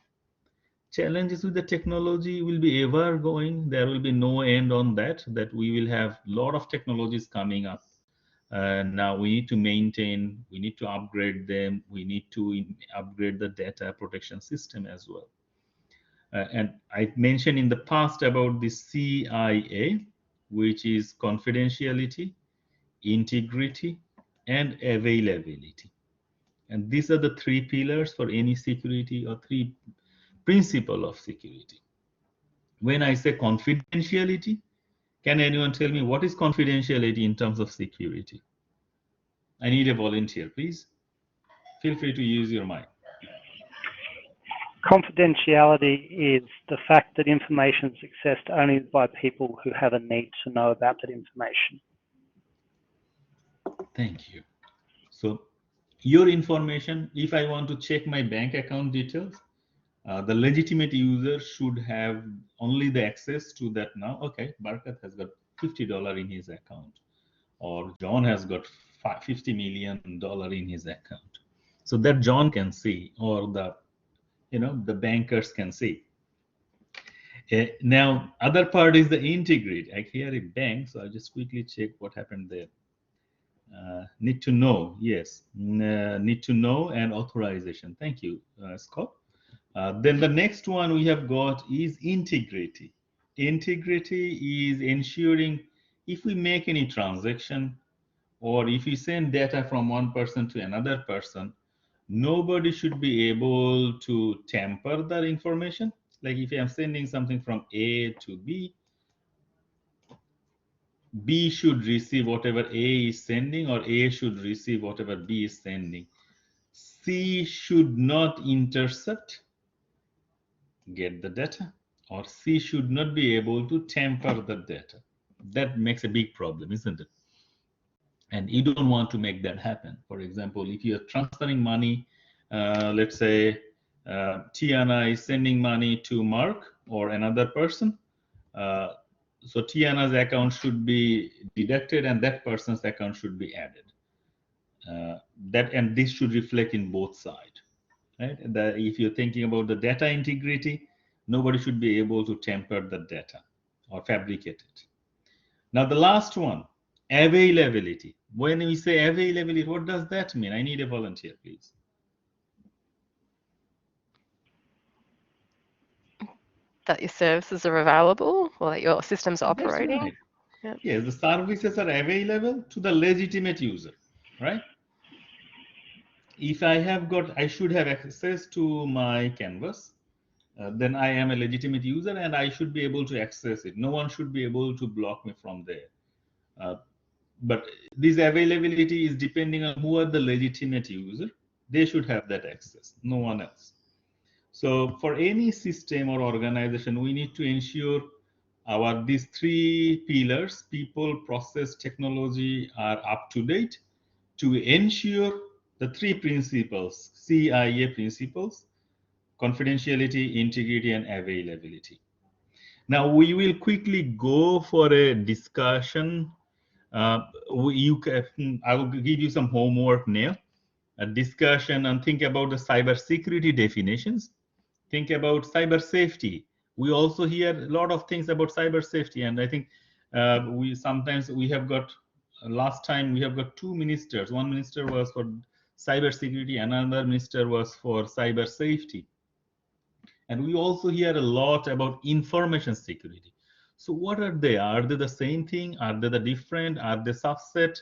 Challenges with the technology will be ever going. There will be no end on that we will have a lot of technologies coming up. Now we need to maintain, we need to upgrade them, we need to upgrade the data protection system as well. And I mentioned in the past about the CIA, which is confidentiality, integrity, and availability. And these are the three pillars for any security, or three principles of security. When I say confidentiality, can anyone tell me what is confidentiality in terms of security? I need a volunteer, please. Feel free to use your mic. Confidentiality is the fact that information is accessed only by people who have a need to know about that information. Thank you. So your information, if I want to check my bank account details, the legitimate user should have only the access to that now. Okay, Barkat has got $50 in his account, or John has got $50 million in his account. So that John can see, or the bankers can see. Now, other part is the integrity. I hear a bank, so I'll just quickly check what happened there. Need to know, yes. Need to know and authorization. Thank you, Scott. Then the next one we have got is integrity. Integrity is ensuring if we make any transaction, or if we send data from one person to another person, nobody should be able to tamper that information. Like if I'm sending something from A to B, B should receive whatever A is sending, or A should receive whatever B is sending. C should not intercept. get the data, or C should not be able to tamper the data. That makes a big problem, isn't it? And you don't want to make that happen. For example, if you're transferring money, let's say Tiana is sending money to Mark or another person, so Tiana's account should be deducted and that person's account should be added. And this should reflect in both sides, right? If you're thinking about the data integrity, nobody should be able to tamper the data or fabricate it. Now the last one, availability. When we say availability, what does that mean? I need a volunteer, please. That your services are available or that your system's operating. That's right. Yep. Yes, the services are available to the legitimate user, right? If I should have access to my Canvas, then I am a legitimate user and I should be able to access it. No one should be able to block me from there. But this availability is depending on who are the legitimate user. They should have that access, no one else. So for any system or organization, we need to ensure these three pillars, people, process, technology, are up to date to ensure the three principles, CIA principles: confidentiality, integrity, and availability. Now we will quickly go for a discussion. I will give you some homework now, a discussion, and think about the cybersecurity definitions. Think about cyber safety. We also hear a lot of things about cyber safety, and I think we have got last time we have got two ministers. One minister was for cyber security, another minister was for cyber safety. And we also hear a lot about information security. So what are they? Are they the same thing? Are they the different? Are they subset?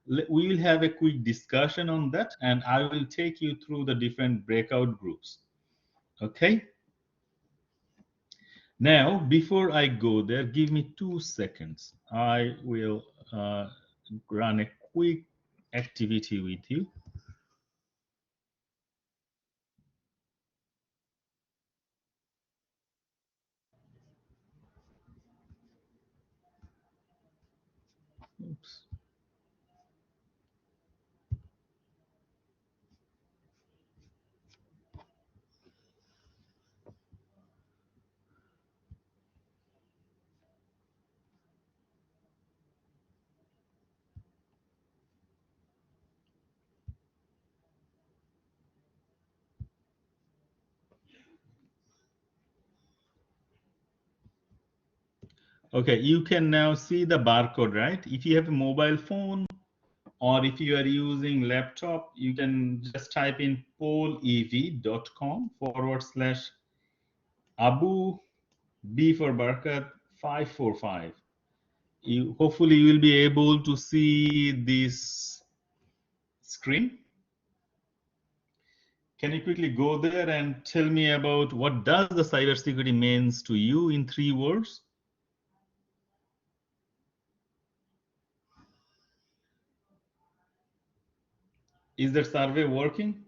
We will have a quick discussion on that, and I will take you through the different breakout groups. Okay? Now, before I go there, give me 2 seconds. I will run a quick activity with you. Oops. Okay, you can now see the barcode, right? If you have a mobile phone or if you are using laptop, you can just type in polev.com/Abu B for Barkat 545. Hopefully you will be able to see this screen. Can you quickly go there and tell me about what does the cybersecurity means to you in 3 words? Is that survey working?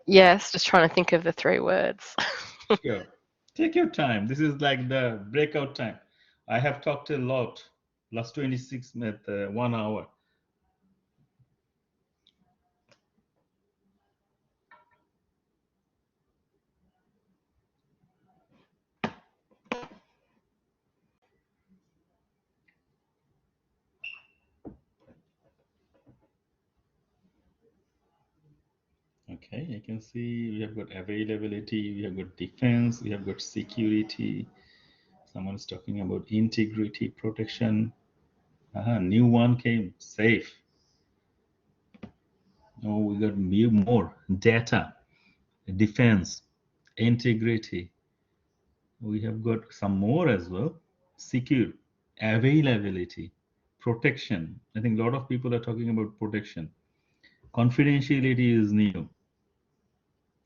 Yes, just trying to think of the 3 words. Sure. Take your time. This is like the breakout time. I have talked a lot. Last 26 minutes, 1 hour. Okay, I can see we have got availability, we have got defense, we have got security. Someone is talking about integrity, protection. New one came, safe. Oh, we got more data, defense, integrity. We have got some more as well. Secure, availability, protection. I think a lot of people are talking about protection. Confidentiality is new.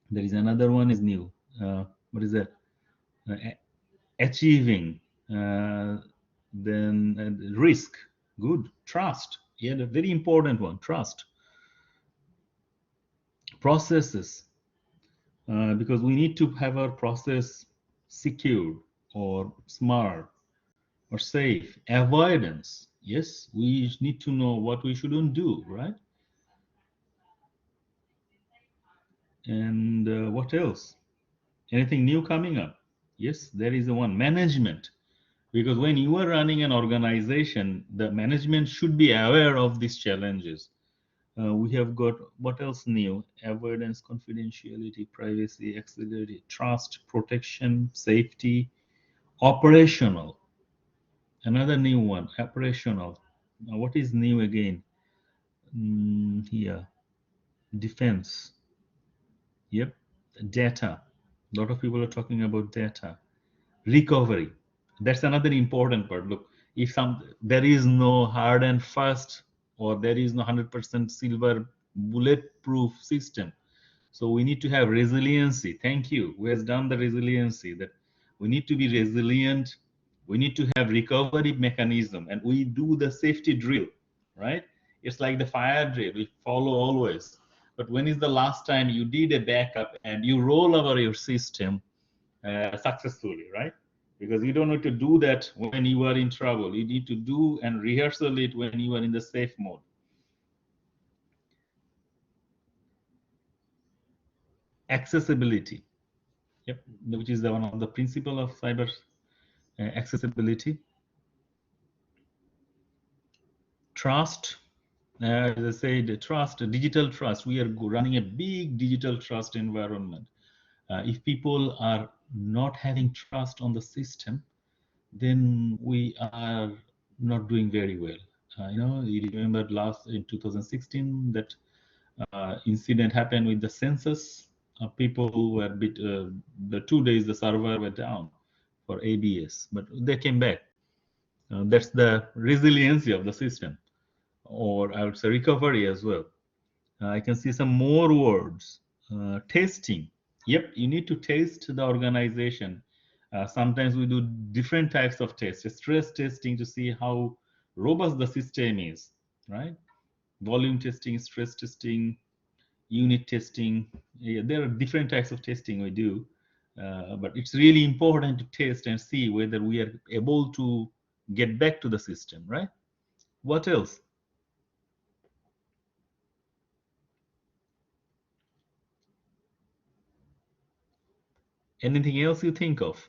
There is another one is new. What is that? Achieving. Then risk. Good. Trust. Yeah, the very important one. Trust. processes, because we need to have our process secure or smart or safe. Avoidance, yes, we need to know what we shouldn't do, right? And what else? Anything new coming up? Yes, there is one. Management, because when you are running an organization, the management should be aware of these challenges. We have got what else new? Avoidance, confidentiality, privacy, accessibility, trust, protection, safety, operational. Another new one, operational. Now, what is new again? Here, defense. Yep, data. A lot of people are talking about data. Recovery. That's another important part. Look, if there is no hard and fast, or there is no 100% silver bulletproof system, so we need to have resiliency. Thank you. Who has done the resiliency? That we need to be resilient. We need to have recovery mechanism, and we do the safety drill, right? It's like the fire drill. We follow always. But when is the last time you did a backup and you roll over your system successfully, right? Because you don't need to do that when you are in trouble. You need to do and rehearsal it when you are in the safe mode. Accessibility, yep, which is one of the principle of cyber accessibility. Trust, as I said, trust, digital trust. We are running a big digital trust environment. If people are not having trust on the system, then we are not doing very well. You remember in 2016 that incident happened with the census. People were the 2 days the server were down for ABS, but they came back. That's the resiliency of the system, or I would say recovery as well. I can see some more words. Testing. Yep, you need to test the organization. Sometimes we do different types of tests. Stress testing to see how robust the system is, right? Volume testing, stress testing, unit testing. Yeah, there are different types of testing we do, but it's really important to test and see whether we are able to get back to the system, right? What else? Anything else you think of?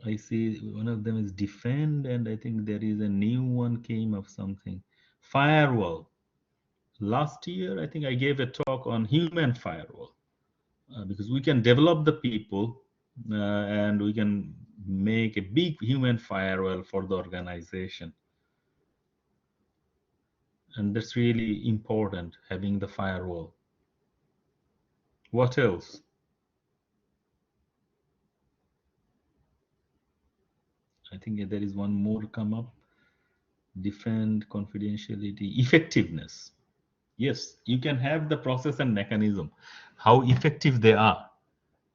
I see one of them is defend, and I think there is a new one came of something. Firewall. Last year, I think I gave a talk on human firewall, because we can develop the people and we can make a big human firewall for the organization. And that's really important, having the firewall. What else? I think there is one more come up. Defend, confidentiality, effectiveness. Yes, you can have the process and mechanism, how effective they are,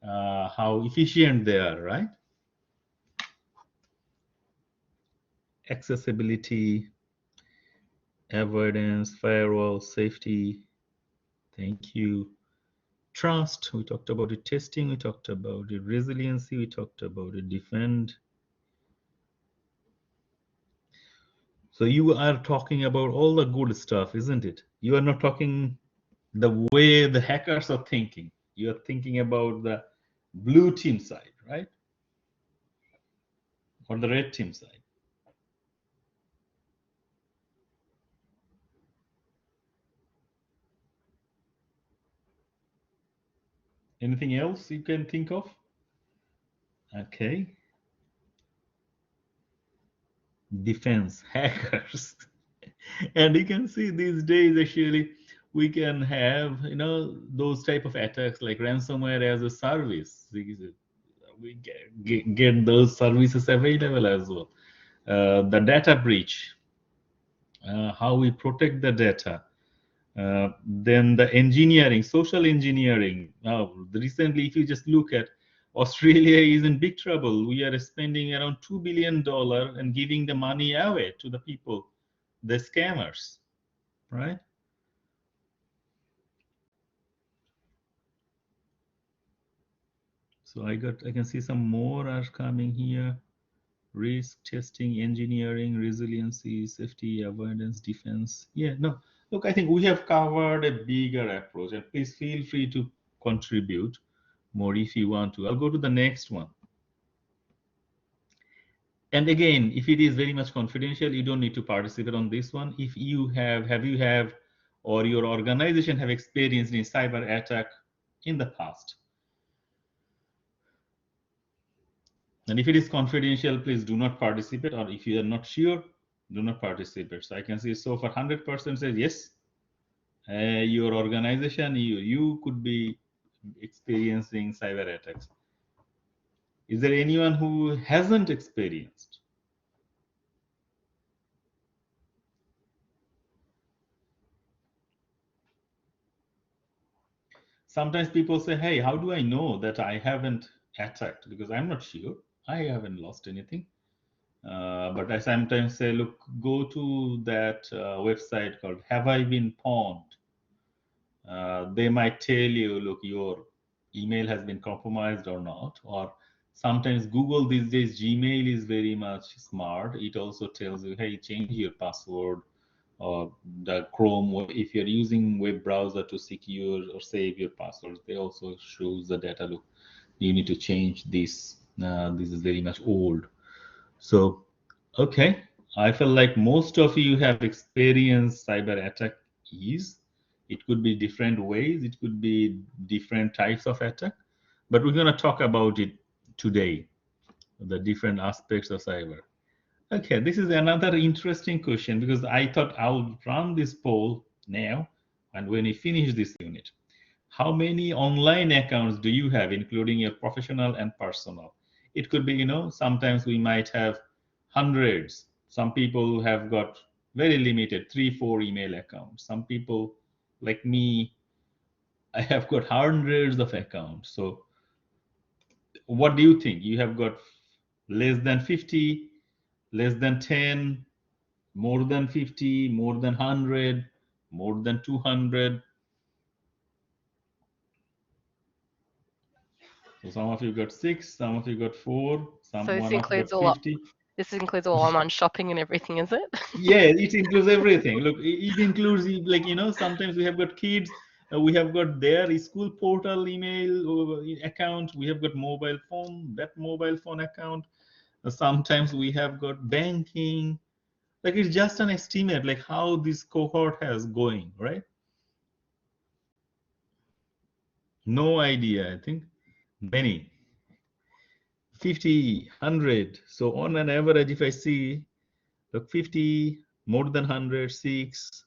how efficient they are, right? Accessibility, avoidance, firewall, safety. Thank you. Trust, we talked about it. Testing, we talked about it. Resiliency, we talked about it. Defend. So you are talking about all the good stuff, isn't it? You are not talking the way the hackers are thinking. You are thinking about the blue team side, right? Or the red team side. Anything else you can think of? Okay. Defense, hackers. And you can see these days, actually, we can have, those type of attacks like ransomware as a service. We get those services available as well. The data breach, how we protect the data. Then the engineering, social engineering. Now, recently, if you just look at Australia is in big trouble. We are spending around $2 billion and giving the money away to the people, the scammers, right? So I can see some more are coming here. Risk, testing, engineering, resiliency, safety, avoidance, defense. Yeah, no, look, I think we have covered a bigger approach, and please feel free to contribute more if you want to. I'll go to the next one. And again, if it is very much confidential, you don't need to participate on this one. If you have, or your organization have experienced a cyber attack in the past. And if it is confidential, please do not participate. Or if you are not sure, do not participate. So I can see so far 100% says yes. Your organization, you could be experiencing cyber attacks. Is there anyone who hasn't experienced? Sometimes people say, hey, how do I know that I haven't attacked? Because I'm not sure. I haven't lost anything. But I sometimes say, look, go to that website called Have I Been Pawned? They might tell you, look, your email has been compromised or not. Or sometimes Google these days, Gmail is very much smart. It also tells you, hey, change your password. Or the Chrome, if you're using web browser to secure or save your passwords, they also shows the data. Look, you need to change this. This is very much old. So, okay, I feel like most of you have experienced cyber attack is. It could be different ways. It could be different types of attack. But we're going to talk about it today, the different aspects of cyber. Okay, this is another interesting question because I thought I'll run this poll now, and when we finish this unit, how many online accounts do you have, including your professional and personal? It could be, sometimes we might have hundreds. Some people have got very limited 3-4 email accounts. Some people like me, I have got hundreds of accounts. So what do you think? You have got less than 50, less than 10, more than 50, more than 100, more than 200. So some of you got 6, some of you got 4, So this one of you includes got 50. This includes all online shopping and everything, is it? Yeah, it includes everything. Look, it includes, like, sometimes we have got kids, we have got their school portal email account, we have got mobile phone, that mobile phone account. Sometimes we have got banking. Like, it's just an estimate, like how this cohort has going, right? No idea, I think. Many. 50, 100. So on an average, if I see, look, 50, more than 100, 6.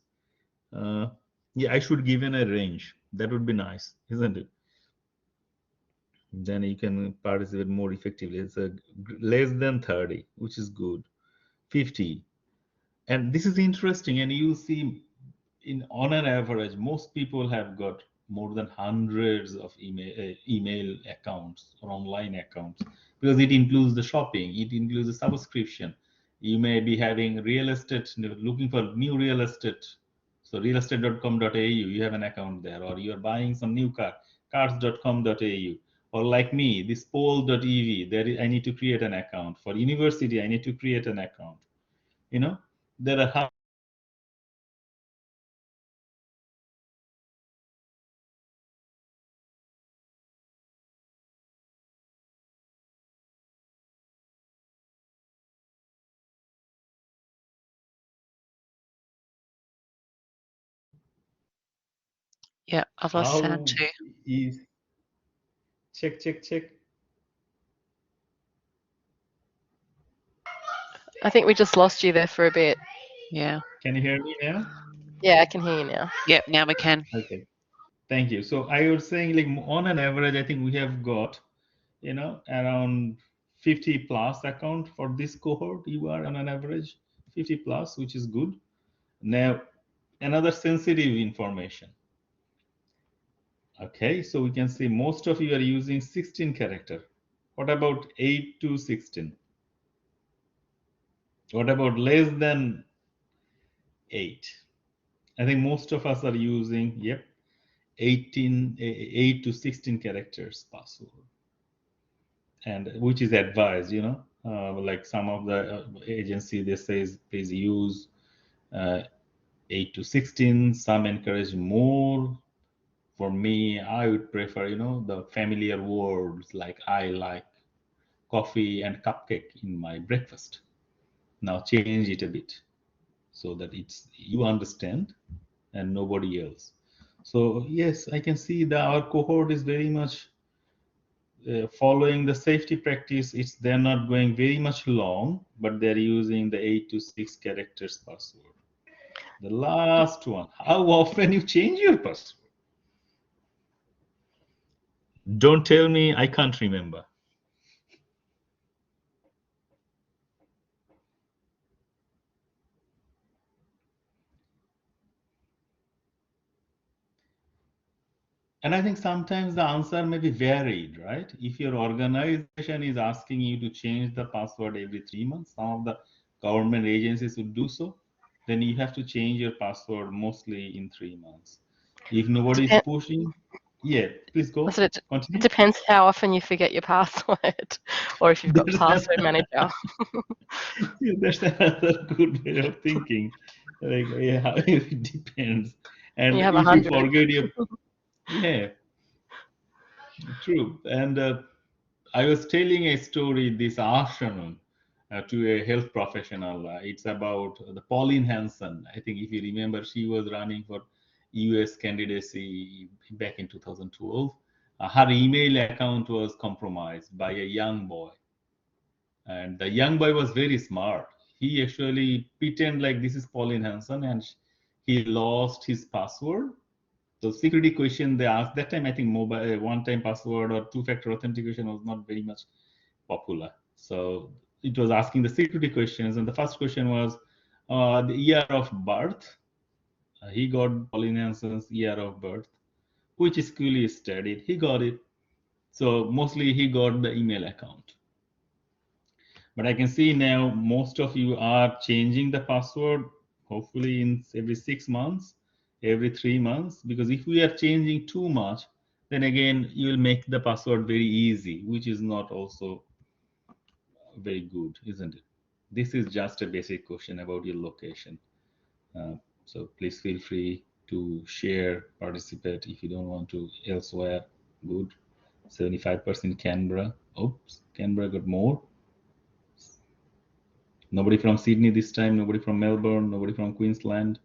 Yeah, I should give in a range. That would be nice, isn't it? Then you can participate more effectively. It's less than 30, which is good. 50. And this is interesting. And you see, on an average, most people have got more than hundreds of email accounts or online accounts, because it includes the shopping, it includes the subscription. You may be having real estate, looking for new real estate. So realestate.com.au, you have an account there, or you're buying some new car, cars.com.au, or like me, this poll.ev, I need to create an account. For university, I need to create an account. There are Yeah, I've lost sound too. is check. I think we just lost you there for a bit. Yeah. Can you hear me now? Yeah, I can hear you now. Yep, now we can. Okay. Thank you. So I was saying, like, on an average, I think we have got, around 50 plus account for this cohort. You are on an average 50 plus, which is good. Now, another sensitive information. Okay, so we can see most of you are using 16 character. What about 8 to 16? What about less than 8? I think most of us are using, 8 to 16 characters password, and which is advised, like some of the agency, they says please use 8 to 16. Some encourage more. For me, I would prefer, the familiar words like I like coffee and cupcake in my breakfast. Now change it a bit so that it's you understand and nobody else. So yes, I can see that our cohort is very much following the safety practice. They're not going very much long, but they're using the 8 to 6 characters password. The last one, how often you change your password? Don't tell me I can't remember. And I think sometimes the answer may be varied, right? If your organization is asking you to change the password every 3 months, some of the government agencies would do so, then you have to change your password mostly in 3 months. If nobody is pushing, yeah, please go. So it Continue. depends how often you forget your password or if you've got password manager. That's another good way of thinking. Like, yeah, it depends. And You have if you 100. forget your, yeah, true. And I was telling a story this afternoon to a health professional. It's about the Pauline Hanson. I think if you remember, she was running for US candidacy back in 2012. Her email account was compromised by a young boy. And the young boy was very smart. He actually pretended like this is Pauline Hanson and he lost his password. So security question they asked that time, I think mobile one-time password or two-factor authentication was not very much popular. So it was asking the security questions, and the first question was the year of birth. He got Pauline Hanson's year of birth, which school he studied. He got it. So mostly he got the email account. But I can see now most of you are changing the password, hopefully in every 6 months, every 3 months, because if we are changing too much, then again, you will make the password very easy, which is not also very good, isn't it? This is just a basic question about your location. So please feel free to share, participate if you don't want to elsewhere. Good. 75% Canberra. Oops, Canberra got more. Nobody from Sydney this time, nobody from Melbourne, nobody from Queensland.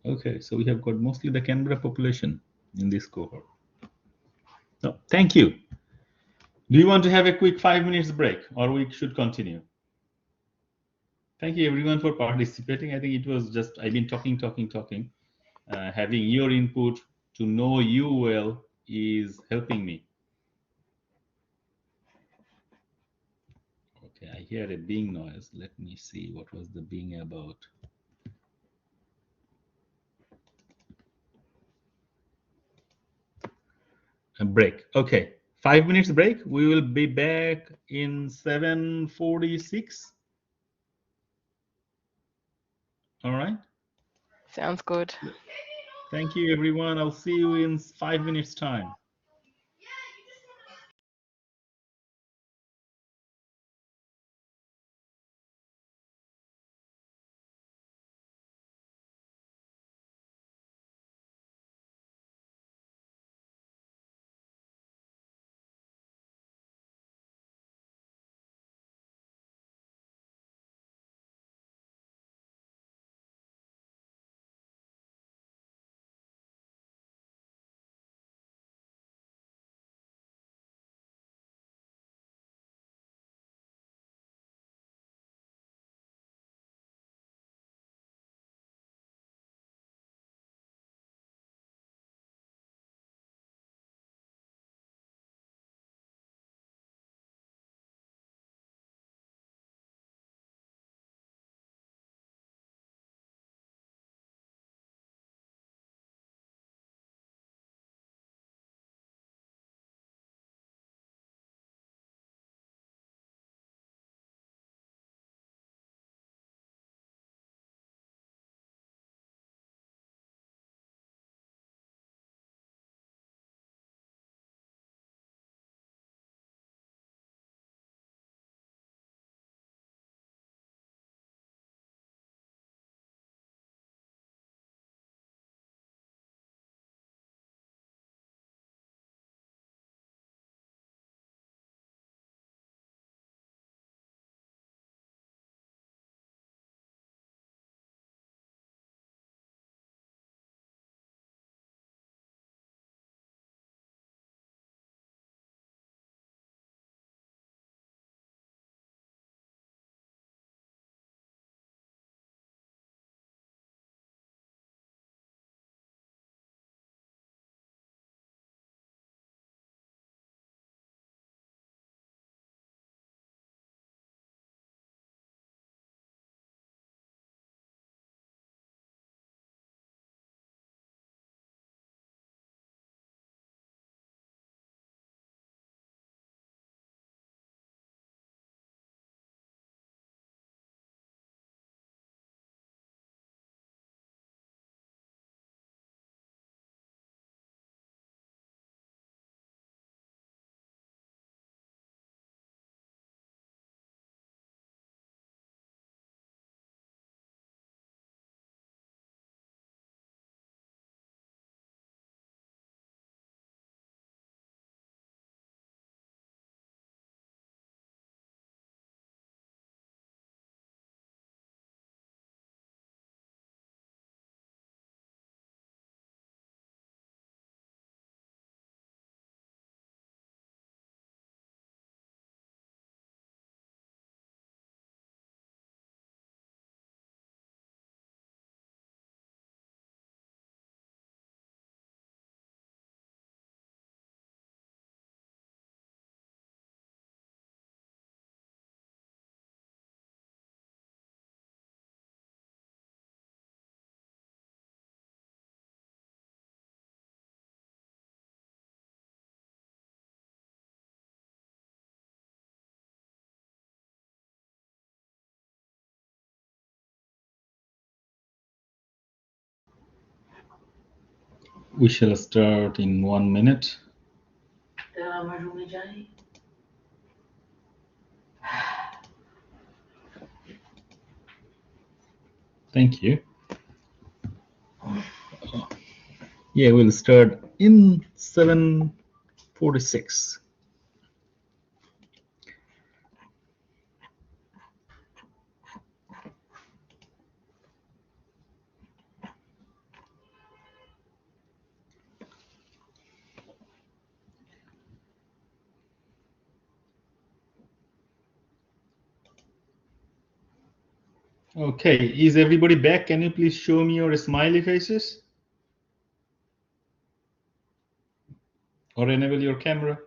Okay, so we have got mostly the Canberra population in this cohort. So, thank you. Do you want to have a quick 5 minutes break or we should continue? Thank you everyone for participating. I think it was just, I've been talking. Having your input to know you well is helping me. Okay, I hear a bing noise. Let me see what was the bing about. A break. Okay, 5 minutes break. We will be back in 7:46. All right. Sounds good. Thank you, everyone. I'll see you in 5 minutes time. We shall start in 1 minute. Thank you. Yeah, we'll start in 7:46. Okay, is everybody back? Can you please show me your smiley faces? Or enable your camera.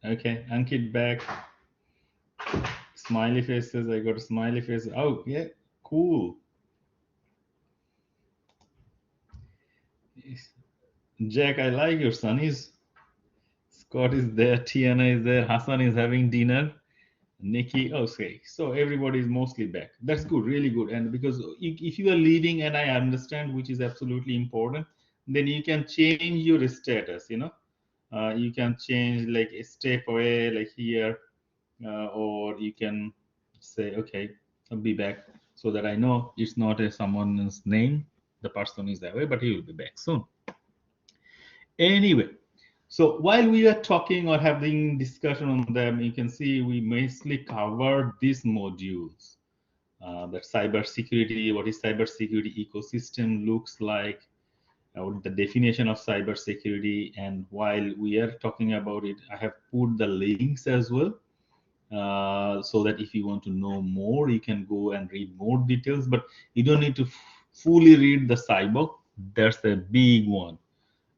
Okay, Ankit back. Smiley faces, I got a smiley face. Oh, yeah, cool. Jack, I like your sunnies. Scott is there, Tiana is there, Hassan is having dinner. Nikki, okay, so everybody is mostly back. That's good, really good. And because if you are leaving, and I understand, which is absolutely important, then you can change your status. You can change like a step away, like here, or you can say, okay, I'll be back, so that I know it's not someone's name. The person is that way, but he will be back soon. Anyway, so while we are talking or having discussion on them, you can see we mostly covered these modules. That cybersecurity, what is cybersecurity ecosystem looks like, what the definition of cybersecurity, and while we are talking about it, I have put the links as well, so that if you want to know more, you can go and read more details. But you don't need to fully read the cyber. That's a big one.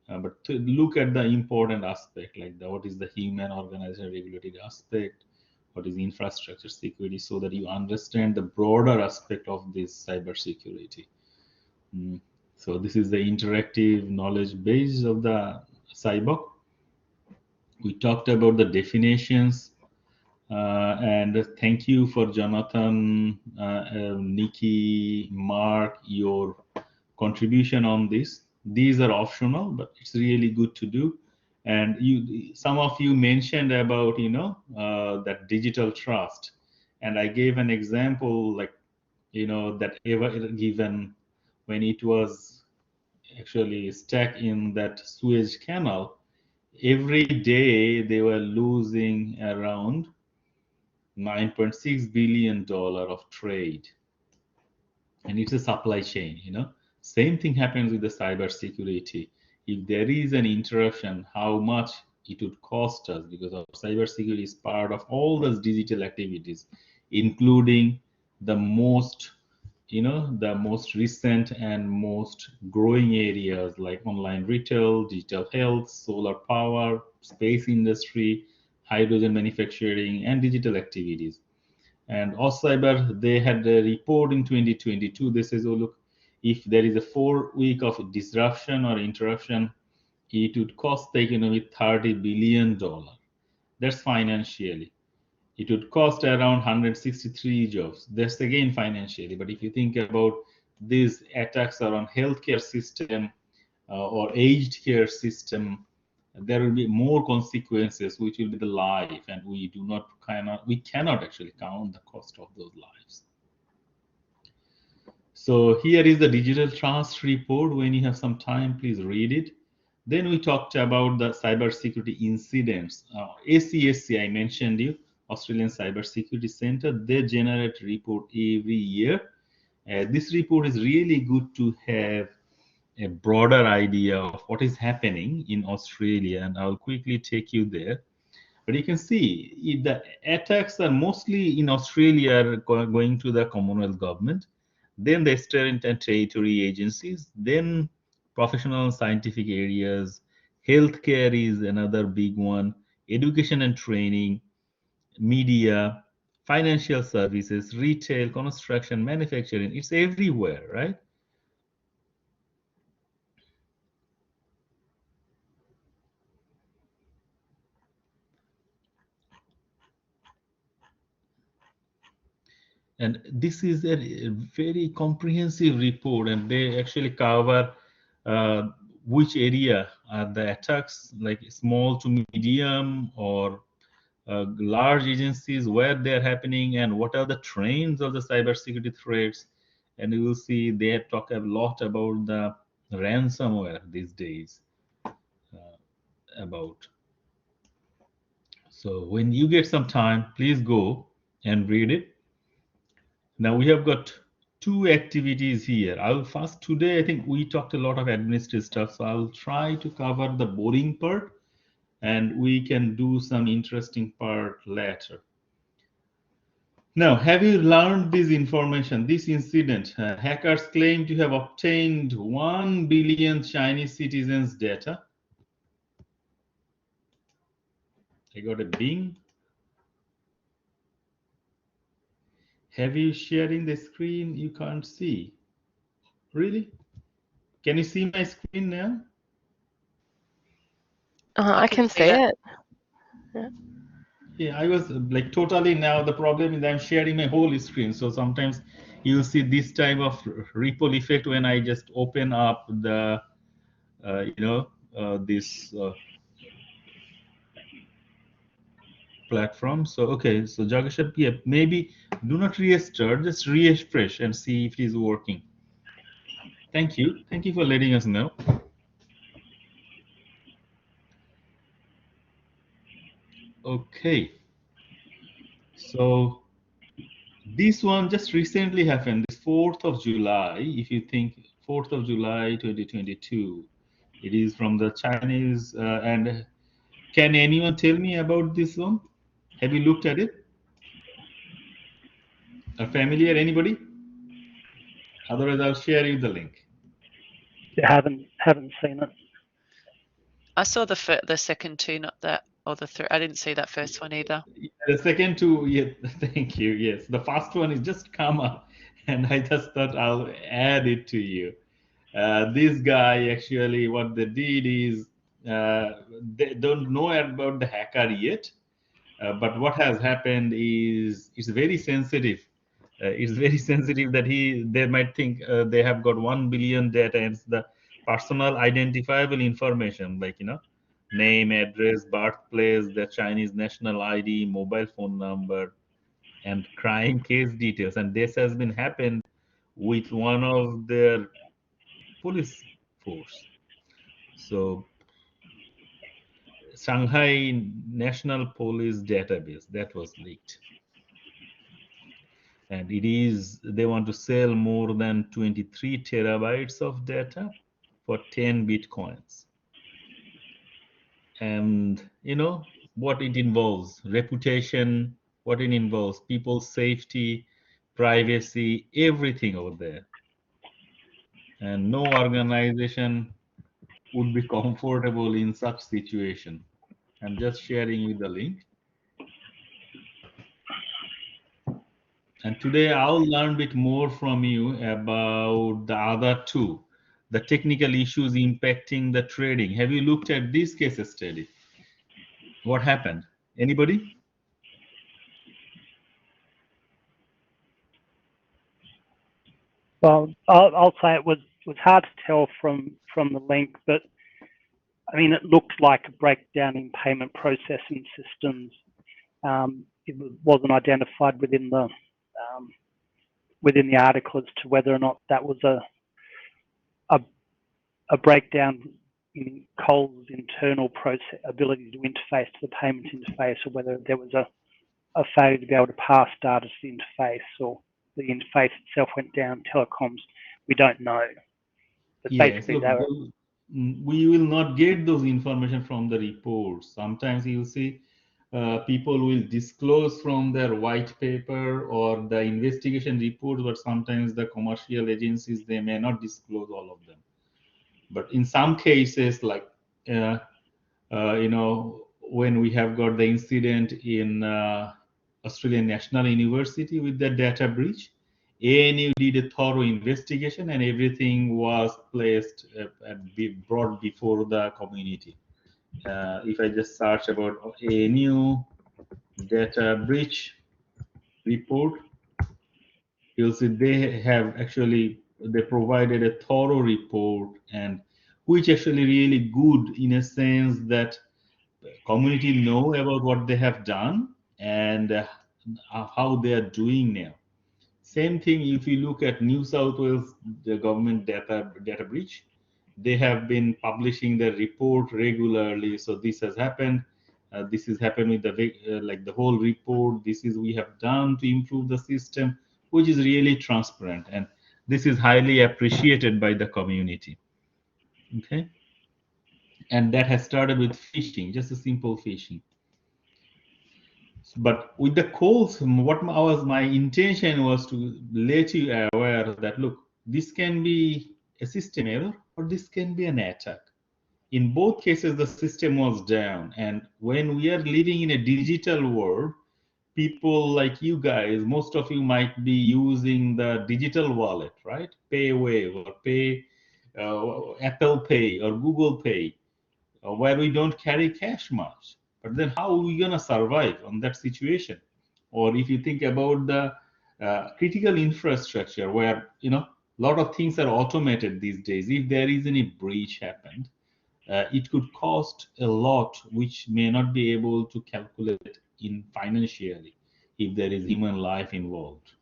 But to look at the important aspect, like what is the human organization regulated aspect, what is infrastructure security, so that you understand the broader aspect of this cybersecurity. So this is the interactive knowledge base of the cyber. We talked about the definitions, and thank you for Jonathan, Nikki, Mark, your contribution on this. These are optional, but it's really good to do. And some of you mentioned about that digital trust, and I gave an example, like that ever given when it was actually stuck in that Suez Canal. Every day they were losing around $9.6 billion of trade, and it's a supply chain. Same thing happens with the cybersecurity. If there is an interruption, how much it would cost us, because our cybersecurity is part of all those digital activities, including the most the most recent and most growing areas like online retail, digital health, solar power, space industry, hydrogen manufacturing, and digital activities. And AustCyber, they had a report in 2022. They says, oh, look, if there is a 4 week of disruption or interruption, it would cost the economy $30 billion. That's financially. It would cost around 163 jobs. That's again financially. But if you think about these attacks around healthcare system or aged care system, there will be more consequences, which will be the life, and we cannot actually count the cost of those lives. So here is the digital trust report. When you have some time, please read it. Then we talked about the cybersecurity incidents. ACSC, I mentioned you, Australian Cybersecurity Center, they generate report every year. This report is really good to have a broader idea of what is happening in Australia, and I'll quickly take you there. But you can see the attacks are mostly in Australia going to the Commonwealth government, then the state and territory agencies, then professional and scientific areas. Healthcare is another big one, education and training, media, financial services, retail, construction, manufacturing. It's everywhere, right? And this is a very comprehensive report, and they actually cover which area are the attacks, like small to medium or large agencies, where they're happening, and what are the trends of the cybersecurity threats. And you will see they talk a lot about the ransomware these days. About. So when you get some time, please go and read it. Now we have got two activities here. I'll first today, I think we talked a lot of administrative stuff, so I'll try to cover the boring part and we can do some interesting part later. Now, have you learned this information, this incident? Hackers claim to have obtained 1 billion Chinese citizens' data. I got a bing. Have you sharing the screen? You can't see. Really? Can you see my screen now? I can see it. Yeah. Yeah, I was like totally now. The problem is I'm sharing my whole screen. So sometimes you'll see this type of ripple effect when I just open up the, this platform. So, okay, so Jagashat, yeah, maybe do not restart, just refresh and see if it is working. Thank you. Thank you for letting us know. Okay. So this one just recently happened, this 4th of July, if you think 4th of July 2022. It is from the Chinese. And can anyone tell me about this one? Have you looked at it? Are familiar, anybody? Otherwise, I'll share you the link. Haven't seen it. I saw the second two, not that, or the third. I didn't see that first one either. The second two, yeah, thank you. Yes, the first one is just come up, and I just thought I'll add it to you. This guy actually, what they did is they don't know about the hacker yet, but what has happened is it's very sensitive. It's very sensitive that they might think they have got 1 billion data, and it's the personal identifiable information, like name, address, birthplace, the Chinese national ID, mobile phone number, and crime case details. And this has been happened with one of their police force. So Shanghai National Police database that was leaked. And they want to sell more than 23 terabytes of data for 10 bitcoins. And what it involves: reputation, what it involves, people's safety, privacy, everything over there. And no organization would be comfortable in such situation. I'm just sharing you the link. And today I'll learn a bit more from you about the other two, the technical issues impacting the trading. Have you looked at this case study? What happened? Anybody? Well, I'll say it was hard to tell from the link, but I mean, it looked like a breakdown in payment processing systems. It wasn't identified within the article as to whether or not that was a breakdown in Coles' internal ability to interface to the payment interface, or whether there was a failure to be able to pass data to the interface, or the interface itself went down. Telecoms, we don't know. But basically, we will not get those information from the reports. Sometimes you'll see people will disclose from their white paper or the investigation report, but sometimes the commercial agencies, they may not disclose all of them. But in some cases, like when we have got the incident in Australian National University with the data breach, ANU did a thorough investigation and everything was placed brought before the community. If I just search about ANU data breach report, you'll see they provided a thorough report, and which actually really good in a sense that community know about what they have done and how they are doing now. Same thing if you look at New South Wales, the government data breach, they have been publishing their report regularly. So this has happened. This has happened with the like the whole report. This is we have done to improve the system, which is really transparent, and this is highly appreciated by the community. Okay, and that has started with phishing, just a simple phishing. But with the calls, what was my intention was to let you aware that look, this can be a system error or this can be an attack. In both cases, the system was down. And when we are living in a digital world, people like you guys, most of you might be using the digital wallet, right? PayWave or Apple Pay or Google Pay, where we don't carry cash much. But then how are we going to survive on that situation? Or if you think about the critical infrastructure where, a lot of things are automated these days. If there is any breach happened, it could cost a lot, which may not be able to calculate in financially if there is human life involved.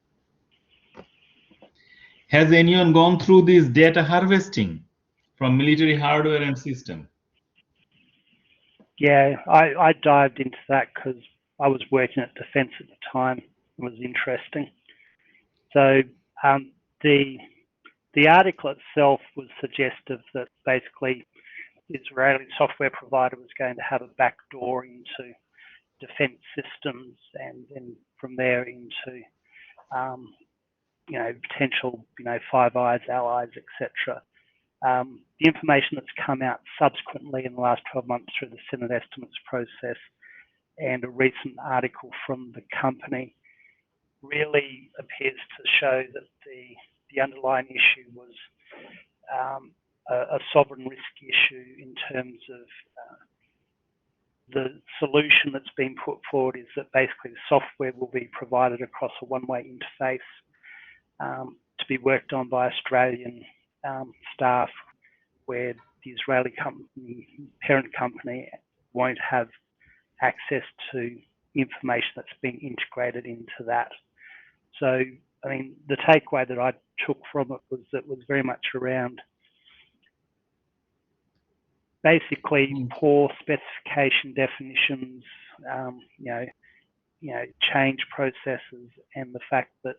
Has anyone gone through this data harvesting from military hardware and system? Yeah, I dived into that because I was working at Defence at the time. It was interesting. So the article itself was suggestive that basically the Israeli software provider was going to have a backdoor into defence systems, and then from there into potential Five Eyes, allies, etc. The information that's come out subsequently in the last 12 months through the Senate estimates process and a recent article from the company really appears to show that the underlying issue was a sovereign risk issue in terms of the solution that's been put forward is that basically the software will be provided across a one-way interface to be worked on by Australian staff, where the Israeli parent company won't have access to information that's been integrated into that. So, I mean, the takeaway that I took from it was that it was very much around basically poor specification definitions, change processes, and the fact that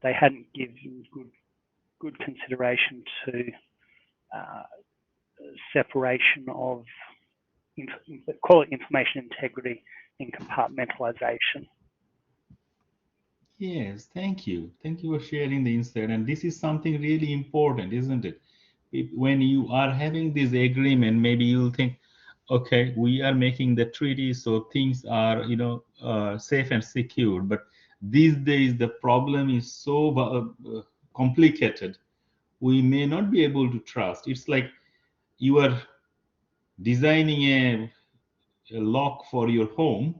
they hadn't given good consideration to separation of, call it information integrity and compartmentalization. Yes, thank you. Thank you for sharing the insight. And this is something really important, isn't it? When you are having this agreement, maybe you'll think, okay, we are making the treaty so things are, safe and secure. But these days, the problem is so complicated. We may not be able to trust. It's like you are designing a lock for your home.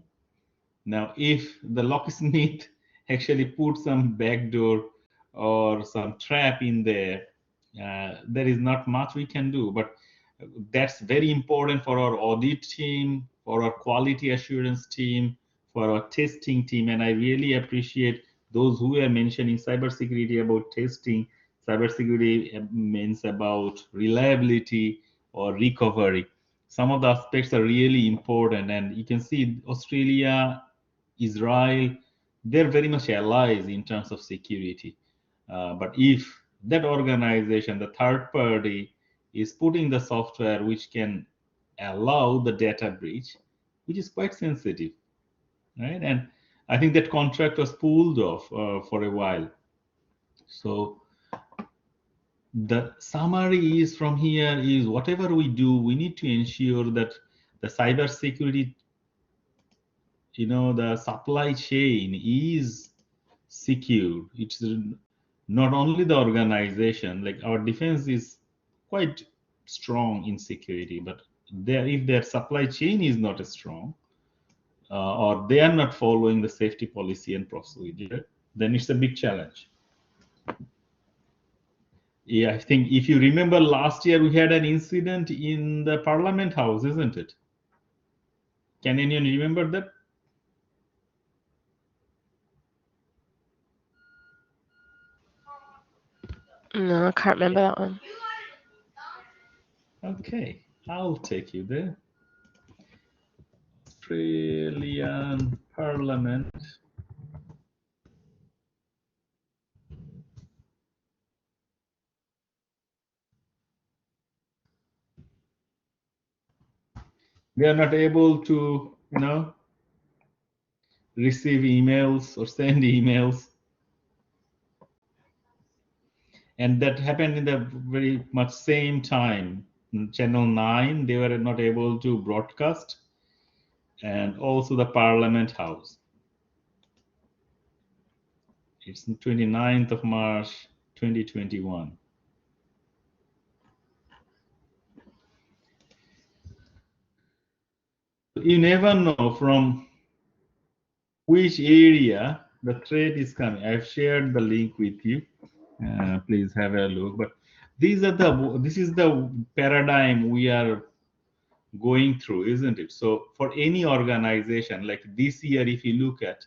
Now, if the locksmith actually put some backdoor or some trap in there, there is not much we can do. But that's very important for our audit team, for our quality assurance team, for our testing team. And I really appreciate those who are mentioning cybersecurity about testing. Cybersecurity means about reliability or recovery. Some of the aspects are really important. And you can see Australia, Israel, they're very much allies in terms of security. But if that organization, the third party, is putting the software which can allow the data breach, which is quite sensitive, right? And I think that contract was pulled off for a while. So the summary is from here is whatever we do, we need to ensure that the cybersecurity, the supply chain is secure. It's not only the organization, like our defense is quite strong in security, but if their supply chain is not strong or they are not following the safety policy and procedure, then it's a big challenge. Yeah, I think if you remember last year, we had an incident in the Parliament House, isn't it? Can anyone remember that? No, I can't remember that one. Okay, I'll take you there. Australian Parliament. They are not able to, receive emails or send emails. And that happened in the very much same time. Channel 9, they were not able to broadcast, and also the Parliament House. It's 29th of March, 2021. You never know from which area the threat is coming. I've shared the link with you. Please have a look. But this is the paradigm we are going through, isn't it? So for any organization, like this year, if you look at,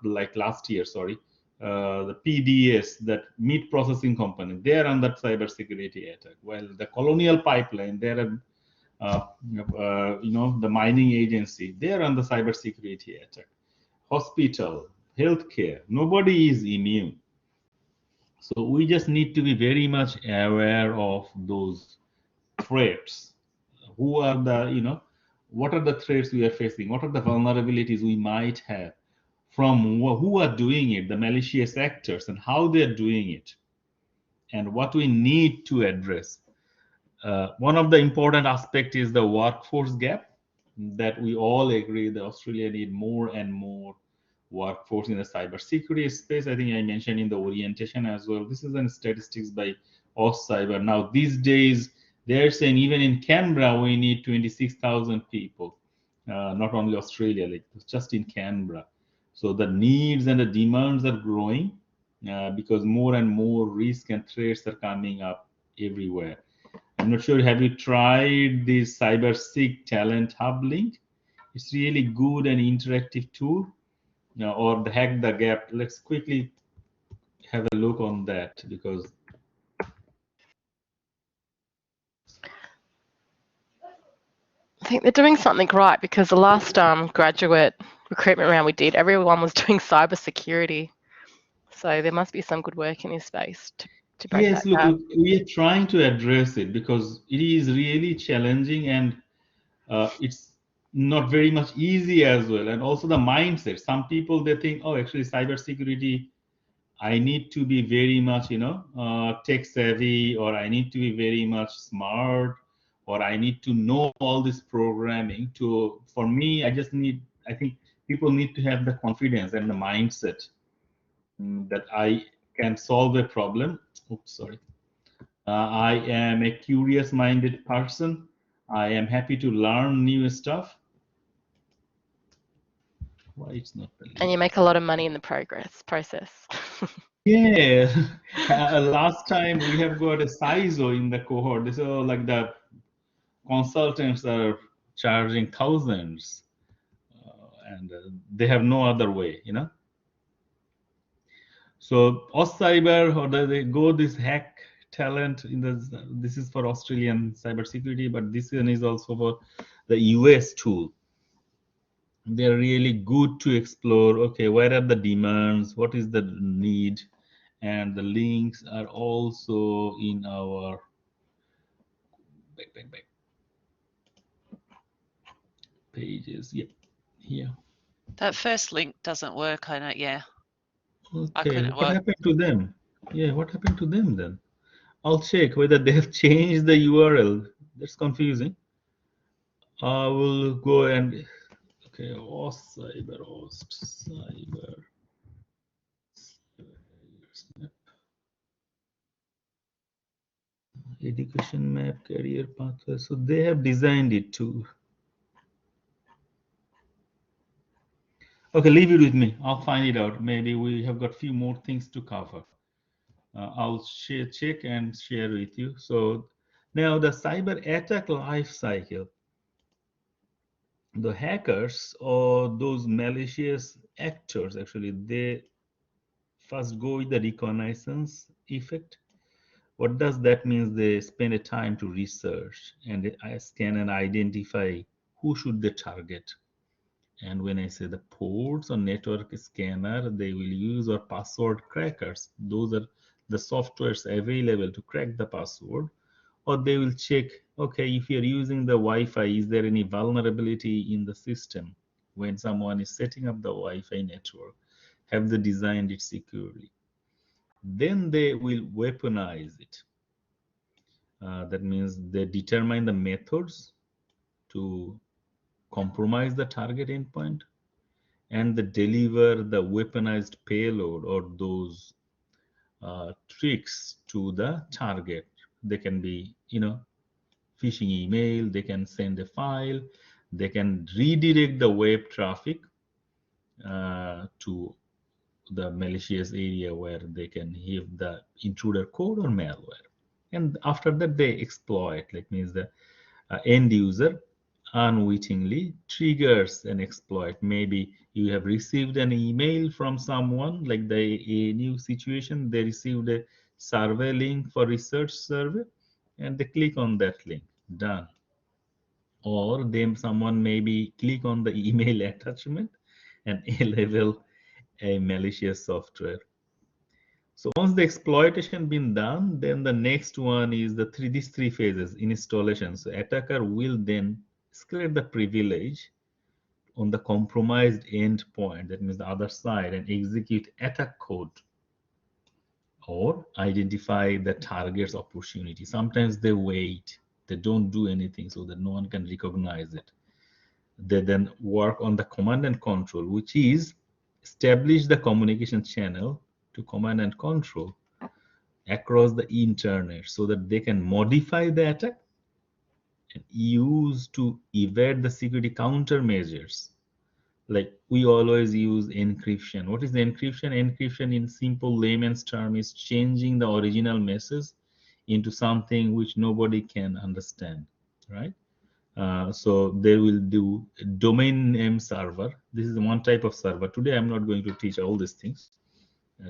like last year, sorry, the PDS, that meat processing company, they are under cybersecurity attack. Well, the Colonial Pipeline, they're the mining agency, they are under cybersecurity attack. Hospital, healthcare, nobody is immune. So we just need to be very much aware of those threats. Who are the, what are the threats we are facing? What are the vulnerabilities we might have from who are doing it, the malicious actors, and how they're doing it, and what we need to address. One of the important aspects is the workforce gap, that we all agree that Australia need more and more workforce in the cybersecurity space. I think I mentioned in the orientation as well. This is in statistics by AustCyber. Now, these days, they're saying even in Canberra, we need 26,000 people, not only Australia, like just in Canberra. So the needs and the demands are growing because more and more risk and threats are coming up everywhere. I'm not sure, have you tried this CyberSig Talent Hub link? It's really good and interactive tool. Or the Hack the Gap. Let's quickly have a look on that, because I think they're doing something right, because the last graduate recruitment round we did, everyone was doing cybersecurity. So there must be some good work in this space to break yes, that look, gap. we are trying to address it because it is really challenging, and it's not very much easy as well. And also the mindset. Some people, they think, oh, actually cybersecurity, I need to be very much, tech savvy, or I need to be very much smart, or I need to know all this programming. For me, I think people need to have the confidence and the mindset that I can solve a problem. Oops, sorry. I am a curious-minded person. I am happy to learn new stuff. Why it's not the link? And you make a lot of money in the process. Yeah, last time we have got a CISO in the cohort. So like the consultants are charging thousands, and they have no other way, So AustCyber, or they go this Hack Talent in this is for Australian cybersecurity, but this one is also for the US tool. They're really good to explore. Okay, where are the demands? What is the need? And the links are also in our back pages. Yep, here. That first link doesn't work. I know. Yeah. I Okay, couldn't what work. happened to them? Yeah, what happened to them then? I'll check whether they have changed the URL. That's confusing. I will go and okay, cyber education map, career pathway. So they have designed it too. Okay, leave it with me. I'll find it out. Maybe we have got few more things to cover. I'll check and share with you. So now the cyber attack life cycle. The hackers or those malicious actors, actually, they first go with the reconnaissance effect. What does that mean? They spend a time to research and scan and identify who should they target. And when I say the ports or network scanner, they will use or password crackers. Those are the softwares available to crack the password. Or they will check, okay, if you're using the Wi-Fi, is there any vulnerability in the system? When someone is setting up the Wi-Fi network, have they designed it securely? Then they will weaponize it. That means they determine the methods to compromise the target endpoint, and they deliver the weaponized payload or those tricks to the target. They can be, phishing email, they can send a file, they can redirect the web traffic to the malicious area where they can have the intruder code or malware. And after that, they exploit, like means the end user unwittingly triggers an exploit. Maybe you have received an email from someone, like a new situation, they received a survey link for research survey, and they click on that link, done. Or then someone maybe click on the email attachment and level a malicious software. So once the exploitation been done, then the next one is these three phases, installation. So attacker will then escalate the privilege on the compromised endpoint, that means the other side, and execute attack code or identify the target's opportunity. Sometimes they wait, they don't do anything so that no one can recognize it. They then work on the command and control, which is establish the communication channel to command and control across the internet so that they can modify the attack and use to evade the security countermeasures. Like we always use encryption. What is the encryption? Encryption in simple layman's term is changing the original message into something which nobody can understand, right? So they will do domain name server. This is one type of server. Today I'm not going to teach all these things.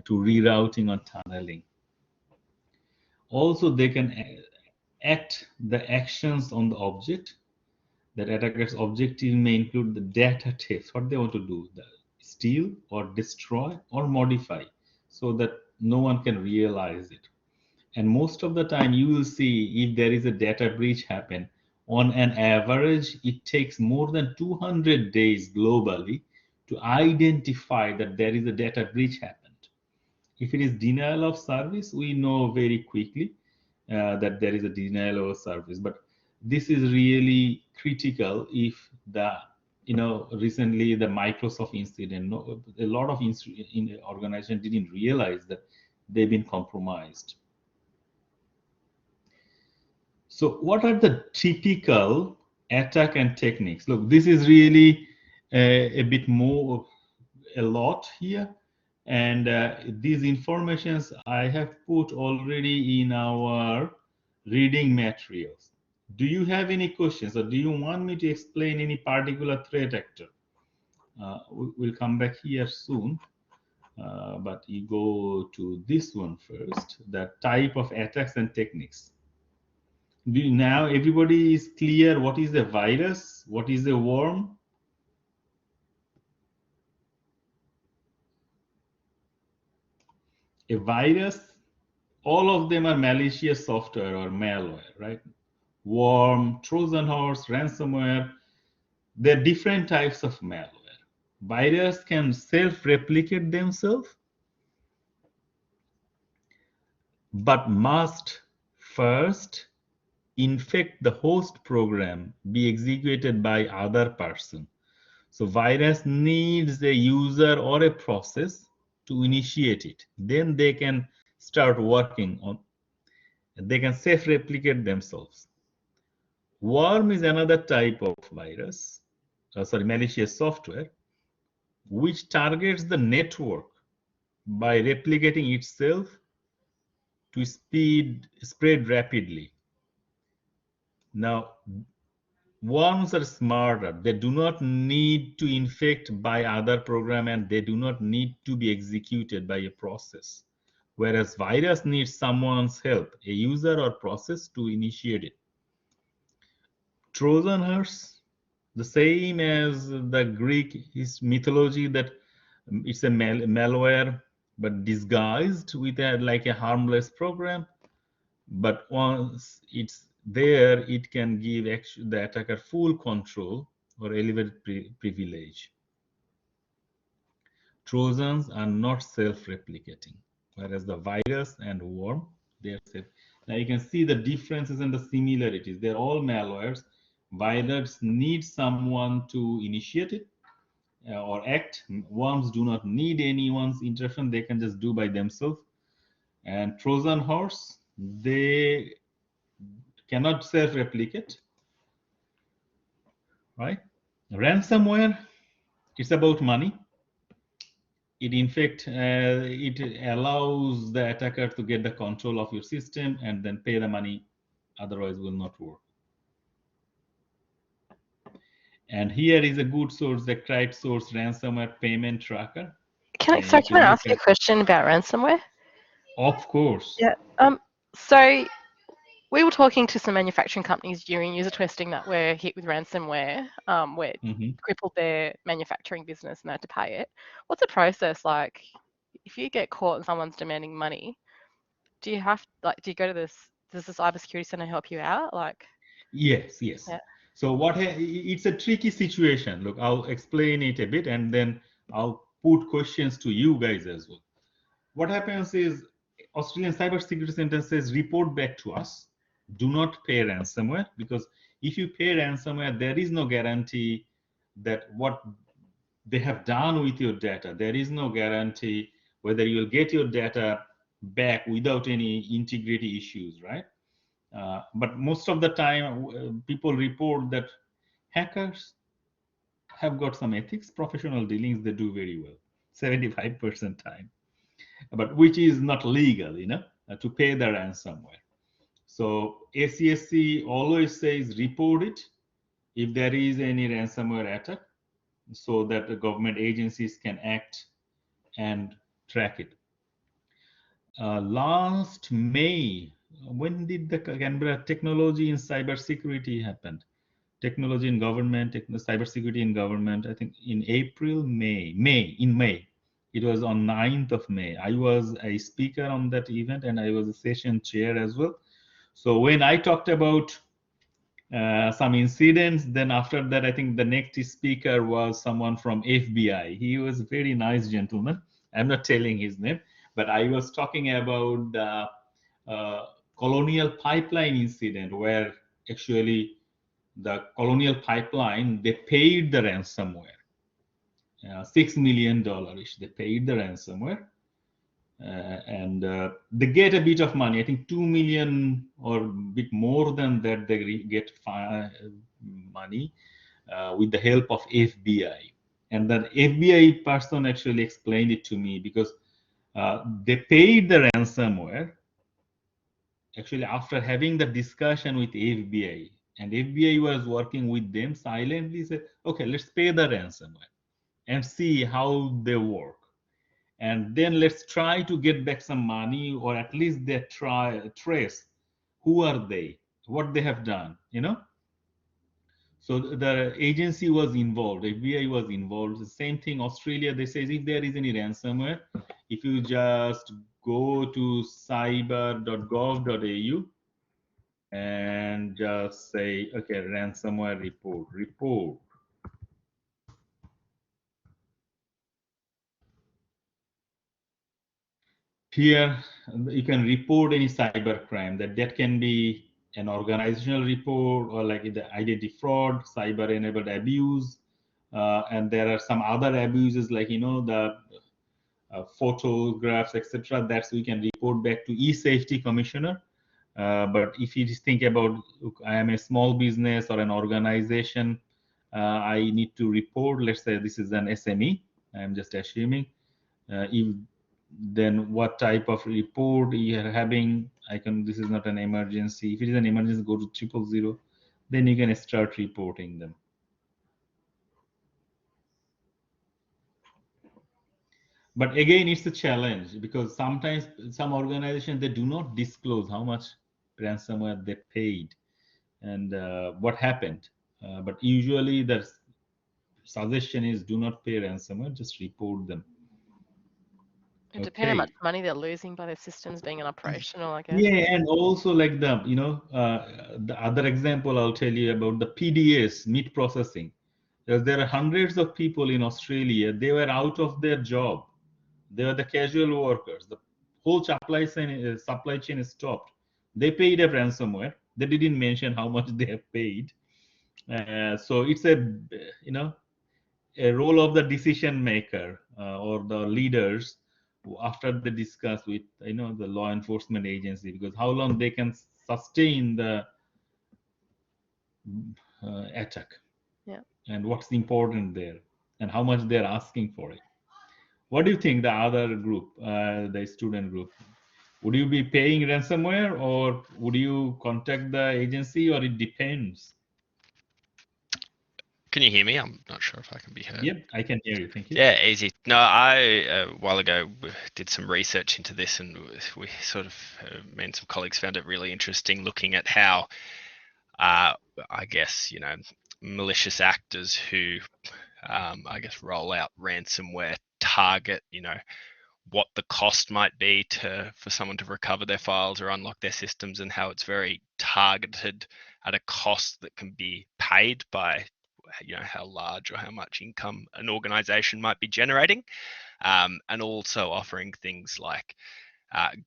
To rerouting or tunneling. Also, they can act the actions on the object. That attacker's objective may include the data theft. What they want to do, steal or destroy or modify, so that no one can realize it. And most of the time, you will see if there is a data breach happen, on an average, it takes more than 200 days globally to identify that there is a data breach happened. If it is denial of service, we know very quickly that there is a denial of service. But this is really critical if recently the Microsoft incident, a lot of organizations didn't realize that they've been compromised. So what are the typical attack and techniques? Look, this is really a bit more, a lot here. And these informations I have put already in our reading materials. Do you have any questions, or do you want me to explain any particular threat actor? We'll come back here soon, but you go to this one first, the type of attacks and techniques. Now everybody is clear what is a virus, what is a worm? A virus, all of them are malicious software or malware, right? Worm, Trojan horse, ransomware, they're different types of malware. Virus can self-replicate themselves, but must first infect the host program, be executed by other person. So virus needs a user or a process to initiate it. Then they can start working on, they can self-replicate themselves. Worm is another type of virus, malicious software, which targets the network by replicating itself to spread rapidly. Now, worms are smarter. They do not need to infect by other program, and they do not need to be executed by a process. Whereas virus needs someone's help, a user or process, to initiate it. Trojan horse, the same as the Greek mythology, that it's a malware but disguised with like a harmless program. But once it's there, it can give the attacker full control or elevated privilege. Trojans are not self-replicating, whereas the virus and worm, they are self. Now you can see the differences and the similarities. They're all malwares. Virus need someone to initiate it or act. Worms do not need anyone's intervention. They can just do by themselves. And Trojan horse, they cannot self-replicate, right? Ransomware, it's about money. It in fact, it allows the attacker to get the control of your system and then pay the money, otherwise will not work. And here is a good source, the CrowdSource ransomware payment tracker. Can I ask you a question about ransomware? Of course. Yeah. So we were talking to some manufacturing companies during user testing that were hit with ransomware, where it crippled their manufacturing business and they had to pay it. What's the process like? If you get caught and someone's demanding money, do you go to this? Does the cybersecurity center help you out? Like, yes. Yeah. So it's a tricky situation. Look, I'll explain it a bit and then I'll put questions to you guys as well. What happens is Australian Cybersecurity Center says report back to us. Do not pay ransomware, because if you pay ransomware, there is no guarantee that what they have done with your data. There is no guarantee whether you will get your data back without any integrity issues, right? But most of the time, people report that hackers have got some ethics, professional dealings, they do very well, 75% time, but which is not legal, to pay the ransomware. So ACSC always says report it if there is any ransomware attack, so that the government agencies can act and track it. Last May, when did the Canberra Technology in Cybersecurity happen? Technology in Government, Cybersecurity in Government, I think in May. It was on 9th of May. I was a speaker on that event and I was a session chair as well. So when I talked about some incidents, then after that, I think the next speaker was someone from FBI. He was a very nice gentleman. I'm not telling his name, but I was talking about the Colonial Pipeline incident, where actually the Colonial Pipeline, they paid the ransomware, $6 million. They paid the ransomware. And they get a bit of money. I think 2 million or a bit more than that they get money with the help of FBI. And the FBI person actually explained it to me, because they paid the ransomware actually after having the discussion with FBI. And FBI was working with them silently, said, okay, let's pay the ransomware and see how they work. And then let's try to get back some money, or at least they trace who are they, what they have done, So the agency was involved, FBI was involved. The same thing, Australia, they say if there is any ransomware, if you just go to cyber.gov.au and just say, okay, ransomware report. Here, you can report any cyber crime. That can be an organizational report, or like the identity fraud, cyber-enabled abuse, and there are some other abuses like the photographs, etc. That we can report back to e-safety commissioner. But if you just think about, look, I am a small business or an organization, I need to report. Let's say this is an SME. I'm just assuming. If then what type of report you are having. This is not an emergency. If it is an emergency, go to 000. Then you can start reporting them. But again, it's a challenge because sometimes some organizations, they do not disclose how much ransomware they paid and what happened. But usually the suggestion is do not pay ransomware, just report them. It depends how much money they're losing by their systems being operational, I guess. Yeah, and also like the other example I'll tell you about the PDS, meat processing. There are hundreds of people in Australia. They were out of their job. They were the casual workers. The whole supply chain is stopped. They paid a ransomware. They didn't mention how much they have paid. So it's a role of the decision maker or the leaders after they discuss with the law enforcement agency, because how long they can sustain the attack, and what's important there, and how much they're asking for it. What do you think, the other group, the student group? Would you be paying ransomware, or would you contact the agency, or it depends? Can you hear me? I'm not sure if I can be heard. Yep, I can hear you. Thank you. Yeah, easy. No, I a while ago did some research into this, and we sort of, me and some colleagues found it really interesting looking at how, I guess, malicious actors who, I guess, roll out ransomware target, what the cost might be for someone to recover their files or unlock their systems, and how it's very targeted at a cost that can be paid by how large or how much income an organization might be generating, and also offering things like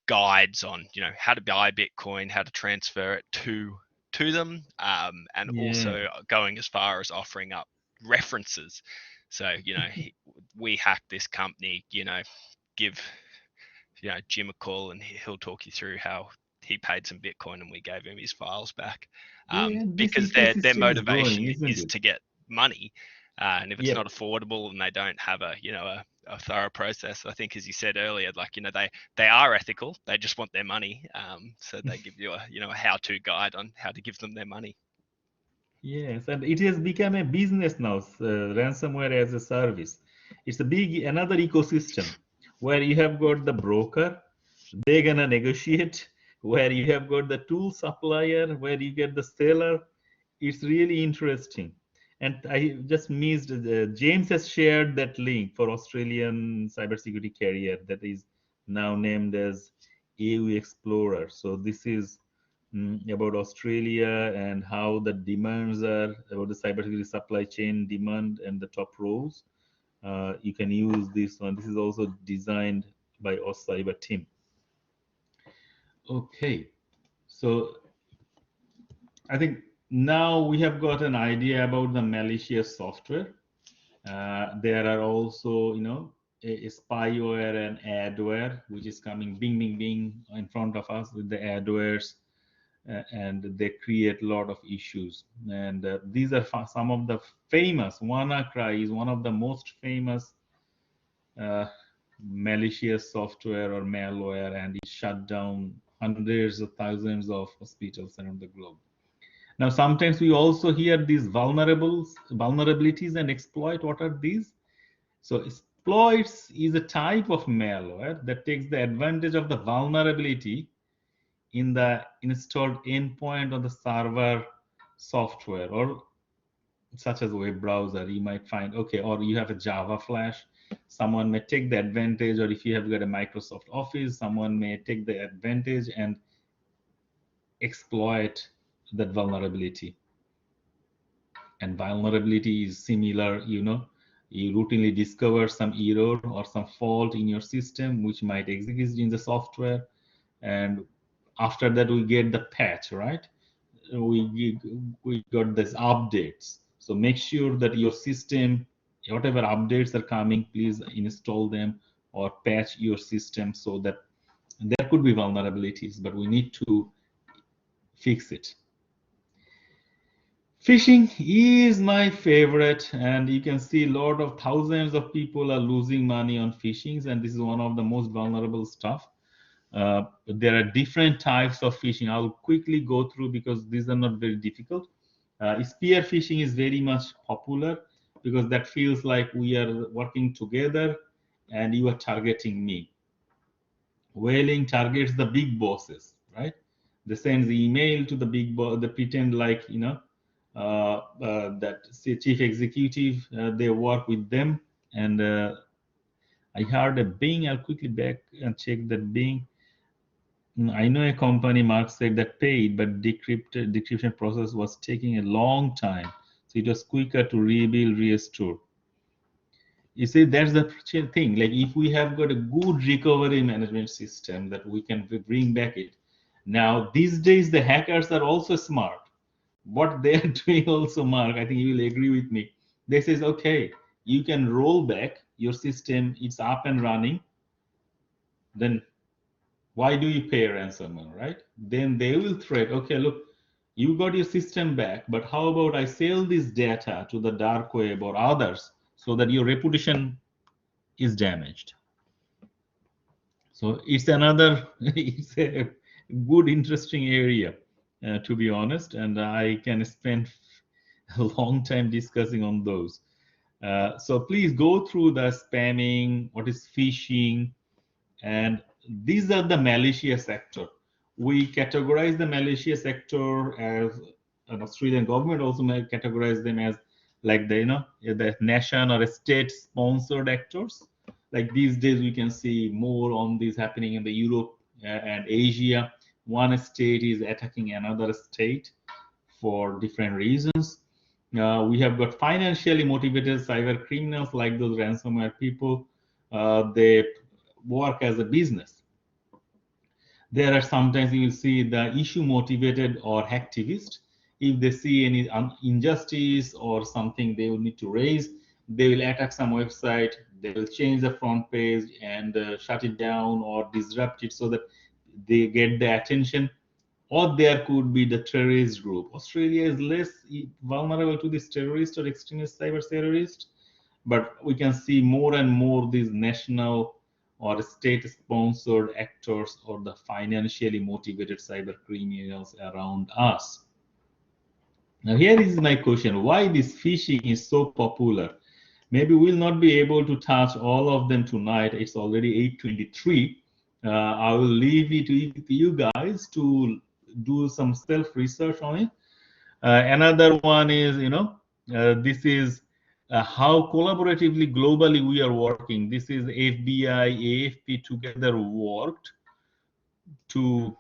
guides on how to buy Bitcoin, how to transfer it to them, and also going as far as offering up references. So we hacked this company, give Jim a call and he'll talk you through how he paid some Bitcoin and we gave him his files back, because their motivation is to get money, and if it's not affordable and they don't have a thorough process, I think, as you said earlier, like they are ethical, they just want their money, so they give you a how-to guide on how to give them their money. Yes, and it has become a business now, ransomware as a service. It's another ecosystem where you have got the broker, they're gonna negotiate, where you have got the tool supplier, where you get the seller. It's really interesting. And I just missed, James has shared that link for Australian cybersecurity carrier that is now named as AU Explorer. So this is about Australia and how the demands are about the cybersecurity supply chain demand and the top rows. You can use this one. This is also designed by AusCyber team. Okay, so I think now we have got an idea about the malicious software. There are also, a spyware and adware, which is coming bing, bing, bing in front of us with the adwares, and they create a lot of issues. And these are some of the famous. WannaCry is one of the most famous malicious software or malware, and it shut down hundreds of thousands of hospitals around the globe. Now, sometimes we also hear these vulnerabilities and exploit. What are these? So exploits is a type of malware that takes the advantage of the vulnerability in the installed endpoint on the server software, or such as a web browser. You might find, okay, or you have a Java Flash. Someone may take the advantage, or if you have got a Microsoft Office, someone may take the advantage and exploit that vulnerability. And vulnerability is similar, you routinely discover some error or some fault in your system which might exist in the software, and after that we get the patch, right? We got this updates. So make sure that your system, whatever updates are coming, please install them or patch your system, so that there could be vulnerabilities, but we need to fix it. Phishing is my favorite, and you can see a lot of thousands of people are losing money on phishings, and this is one of the most vulnerable stuff. There are different types of phishing. I'll quickly go through because these are not very difficult. Spear phishing is very much popular because that feels like we are working together and you are targeting me. Whaling targets the big bosses, right? They send the email to the big boss. They pretend like, you know, that chief executive, they work with them. And I heard a Bing. I'll quickly back and check that Bing. I know a company, Mark said, that paid, but decryption process was taking a long time. So it was quicker to rebuild, restore. You see, that's the thing. Like if we have got a good recovery management system that we can bring back it. Now, these days, the hackers are also smart. What they are doing also, Mark, I think you will agree with me. They says, okay, you can roll back your system. It's up and running. Then why do you pay a ransomware, right? Then they will threat, okay, look, you got your system back, but how about I sell this data to the dark web or others so that your reputation is damaged. So it's another, it's a good, interesting area, to be honest, and I can spend a long time discussing on those. So please go through the spamming, what is phishing, and these are the malicious actor. We categorize the malicious actor as an Australian government also may categorize them as like the, you know, the nation or state sponsored actors. Like these days we can see more on this happening in the Europe and Asia. One state is attacking another state for different reasons. We have got financially motivated cyber criminals like those ransomware people. They work as a business. There are sometimes you will see the issue motivated or hacktivist. If they see any injustice or something they will need to raise, they will attack some website, they will change the front page and shut it down or disrupt it so that they get the attention. Or there could be the terrorist group. Australia is less vulnerable to this terrorist or extremist cyber terrorist, but we can see more and more these national or state-sponsored actors or the financially motivated cyber criminals around us. Now here is my question, why this phishing is so popular? Maybe we'll not be able to touch all of them tonight. It's already 8:23. I will leave it with you guys to do some self-research on it. Another one is, you know, this is how collaboratively globally we are working. This is FBI, AFP together worked to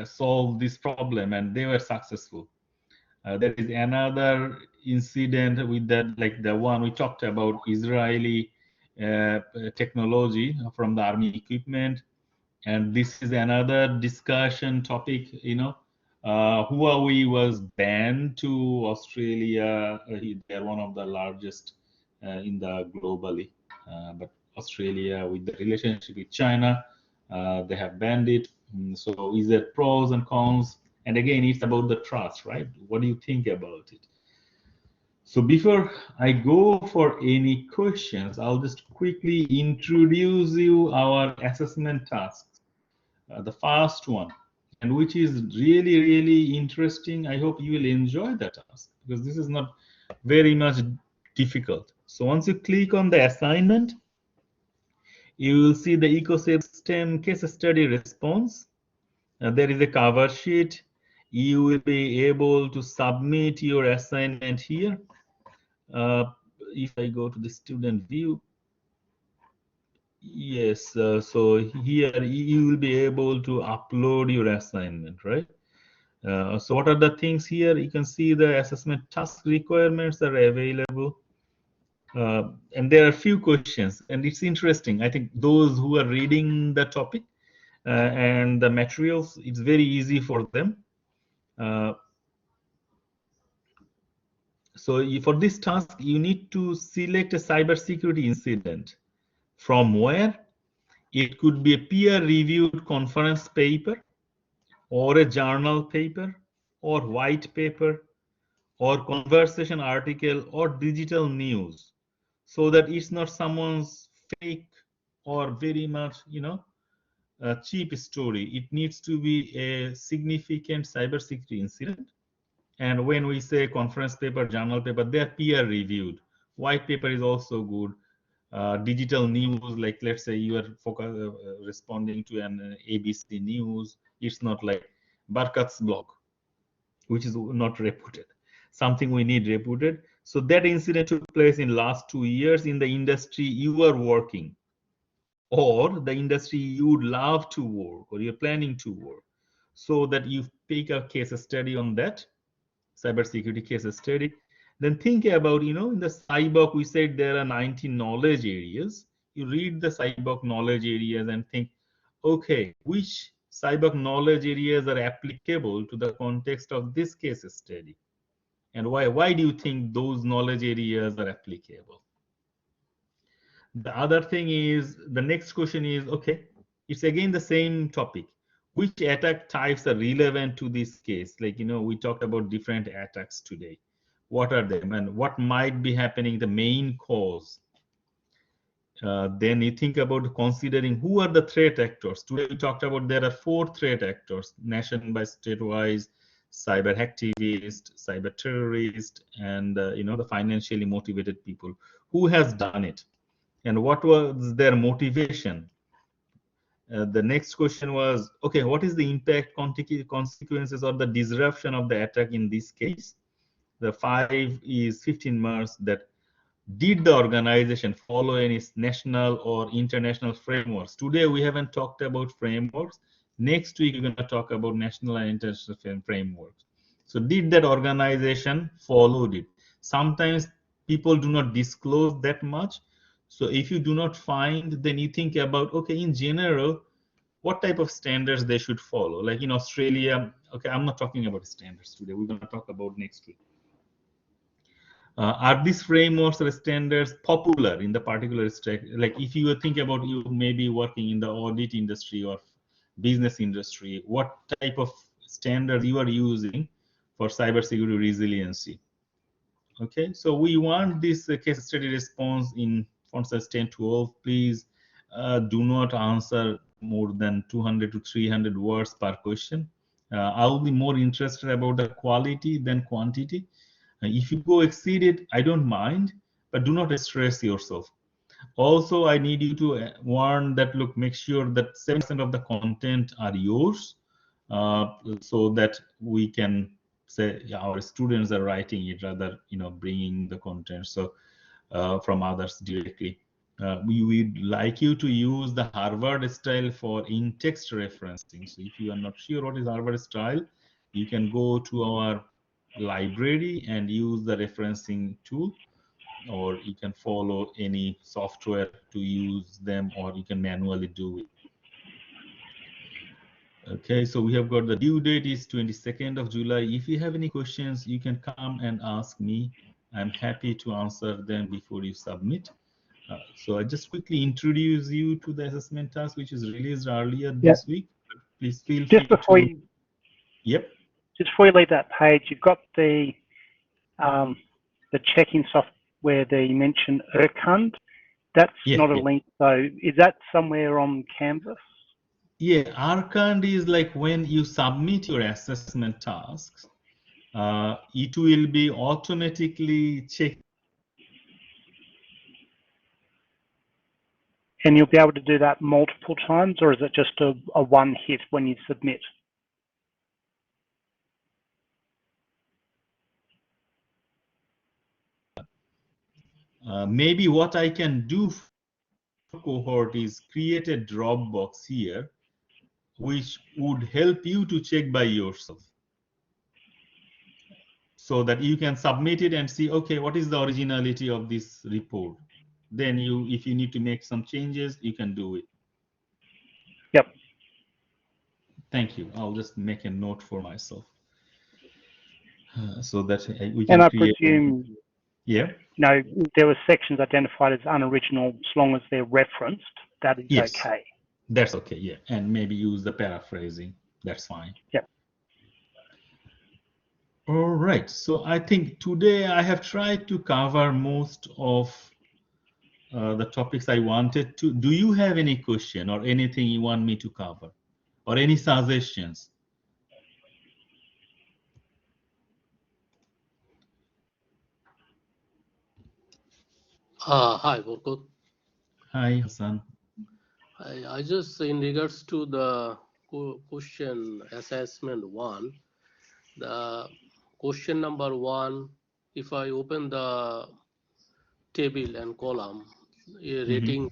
solve this problem, and they were successful. There is another incident with that, like the one we talked about, Israeli technology from the army equipment, and this is another discussion topic. You know, Huawei was banned to Australia. They're one of the largest in the globally, but Australia, with the relationship with China, they have banned it. So is there pros and cons? And again, it's about the trust, right? What do you think about it? So before I go for any questions, I'll just quickly introduce you our assessment tasks. The first one, and which is really, really interesting. I hope you will enjoy that task because this is not very much difficult. So once you click on the assignment, you will see the ecosystem case study response. There is a cover sheet. You will be able to submit your assignment here. If I go to the student view, yes, so here you will be able to upload your assignment, right? So what are the things here? You can see the assessment task requirements are available. And there are a few questions, and it's interesting. I think those who are reading the topic and the materials, it's very easy for them. So for this task, you need to select a cybersecurity incident. From where? It could be a peer-reviewed conference paper, or a journal paper, or white paper, or conversation article or digital news, so that it's not someone's fake or very much, a cheap story. It needs to be a significant cybersecurity incident. And when we say conference paper, journal paper, they are peer reviewed. White paper is also good. Digital news, like let's say you are responding to an ABC news, it's not like Barkat's blog, which is not reputed. Something we need reputed. So that incident took place in last 2 years in the industry you are working, or the industry you would love to work, or you're planning to work, so that you pick a case study on that cybersecurity case study. Then think about, in the SIBOK, we said there are 19 knowledge areas. You read the SIBOK knowledge areas and think, okay, which SIBOK knowledge areas are applicable to the context of this case study? And why do you think those knowledge areas are applicable? The other thing is, the next question is, okay, it's again the same topic. Which attack types are relevant to this case? Like, we talked about different attacks today. What are them and what might be happening, the main cause? Then you think about considering who are the threat actors. Today we talked about there are 4 threat actors: nation by state-wise, cyber activist, cyber terrorist, and the financially motivated people. Who has done it? And what was their motivation? The next question was, okay, what is the impact, consequences, or the disruption of the attack in this case? The 5 is 15 marks. That did the organization follow any national or international frameworks? Today we haven't talked about frameworks. Next week we're going to talk about national and international frameworks. So did that organization follow it? Sometimes people do not disclose that much. So if you do not find, then you think about, okay, in general, what type of standards they should follow. Like in Australia, okay, I'm not talking about standards today. We're going to talk about next week. Are these frameworks or standards popular in the particular stack? Like if you think about, you maybe working in the audit industry or business industry, what type of standards you are using for cybersecurity resiliency? Okay, so we want this case study response in font size 10-12. Please do not answer more than 200 to 300 words per question. I'll be more interested about the quality than quantity. If you go exceed it, I don't mind, but do not stress yourself. Also, I need you to warn that, look, make sure that 7% of the content are yours, so that we can say, yeah, our students are writing it rather, bringing the content from others directly. We would like you to use the Harvard style for in-text referencing. So if you are not sure what is Harvard style, you can go to our library and use the referencing tool, or you can follow any software to use them, or you can manually do it. Okay, so we have got the due date is 22nd of July. If you have any questions, you can come and ask me. I'm happy to answer them before you submit. So I just quickly introduce you to the assessment task, which is released earlier this week. Please feel free Just before you, Yep. Just before you leave that page, you've got the check-in software there. You mentioned Erkund. That's not a link, though. Is that somewhere on Canvas? Yeah, Erkund is like when you submit your assessment tasks, it will be automatically checked. And you'll be able to do that multiple times, or is it just a one hit when you submit? Maybe what I can do for cohort is create a Dropbox here, which would help you to check by yourself, so that you can submit it and see, okay, what is the originality of this report? Then if you need to make some changes, you can do it. Yep. Thank you. I'll just make a note for myself, so that we can. And I create presume, yeah. No, there were sections identified as unoriginal as long as they're referenced. That is okay. That's okay. Yeah, and maybe use the paraphrasing. That's fine. Yep. All right. So I think today I have tried to cover most of the topics I wanted to. Do you have any question or anything you want me to cover or any suggestions? Hi, Burkut. Hi, Hassan. I just, in regards to the question assessment one, the question number one, if I open the table and column, rating,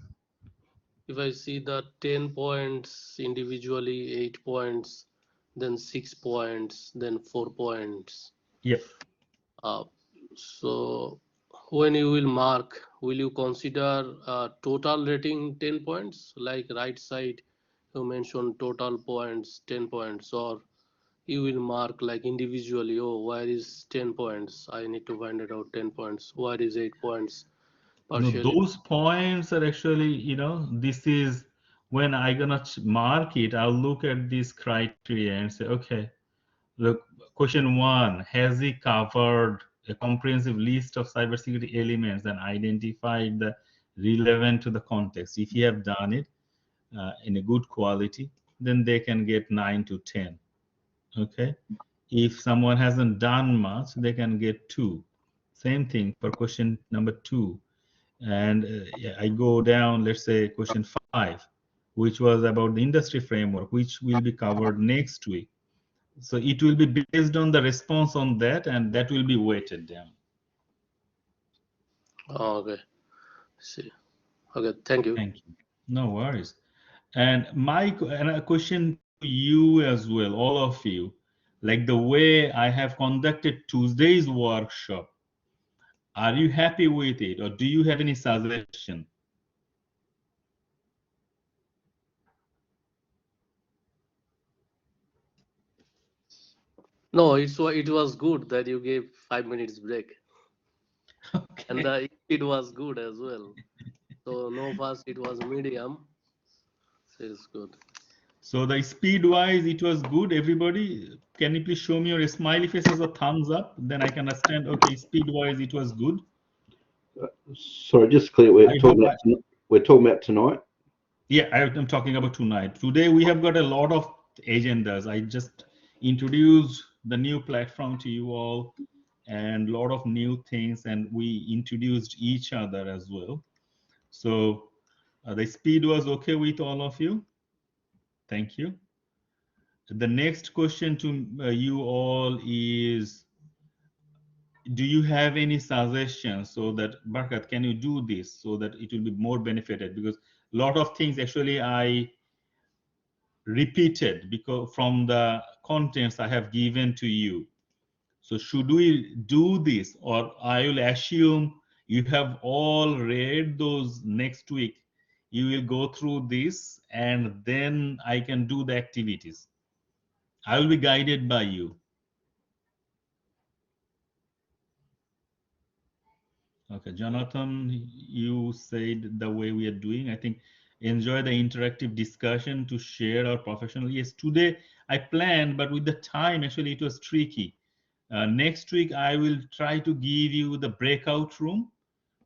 if I see the 10 points individually, 8 points, then 6 points, then 4 points. Yep. So when you will mark, will you consider total rating 10 points? Like right side, you mentioned total points 10 points, or you will mark like individually, oh, where is 10 points? I need to find it out 10 points. Where is 8 points? No, Partially. those points are actually, this is when I gonna mark it, I'll look at this criteria and say, okay, look, question one, has he covered a comprehensive list of cybersecurity elements and identified the relevant to the context? If you have done it in a good quality, then they can get 9 to 10. Okay. If someone hasn't done much, they can get 2. Same thing for question number 2. And I go down, let's say question 5, which was about the industry framework, which will be covered next week. So it will be based on the response on that, and that will be weighted down. Okay. See. Okay. Thank you. Thank you. No worries. And a question to you as well, all of you, like the way I have conducted Tuesday's workshop, are you happy with it, or do you have any suggestion? No, it was good that you gave 5 minutes break. Okay. And the it was good as well. So no fast, it was medium. So it's good. So the speed-wise, it was good. Everybody, can you please show me your smiley faces or thumbs up? Then I can understand. Okay, speed-wise, it was good. Sorry, just clear. We're I talking hope about we're talking about tonight. Yeah, I'm talking about tonight. Today we have got a lot of agendas. I just introduced the new platform to you all and a lot of new things, and we introduced each other as well. So the speed was okay with all of you. Thank you. The next question to you all is, do you have any suggestions so that, Barkat, can you do this so that it will be more benefited? Because a lot of things actually I repeated because from the contents I have given to you. So should we do this, or I will assume you have all read those next week? You will go through this and then I can do the activities. I will be guided by you. Okay, Jonathan, you said the way we are doing. I think enjoy the interactive discussion to share our professional. Yes, today I planned, but with the time, actually, it was tricky. Next week, I will try to give you the breakout room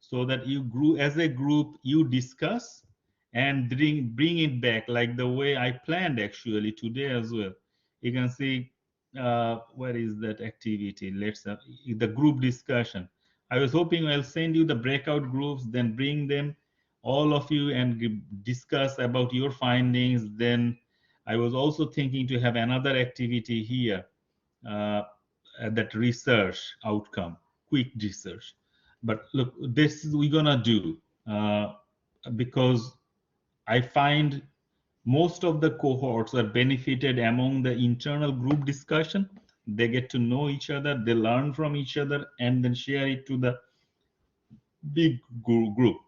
so that you grew as a group, you discuss and bring it back like the way I planned actually today as well. You can see where is that activity? Let's the group discussion. I was hoping I'll send you the breakout groups, then bring them, all of you, and discuss about your findings. Then I was also thinking to have another activity here, that research outcome, quick research. But look, this is we're gonna do because I find most of the cohorts are benefited among the internal group discussion. They get to know each other, they learn from each other, and then share it to the big group.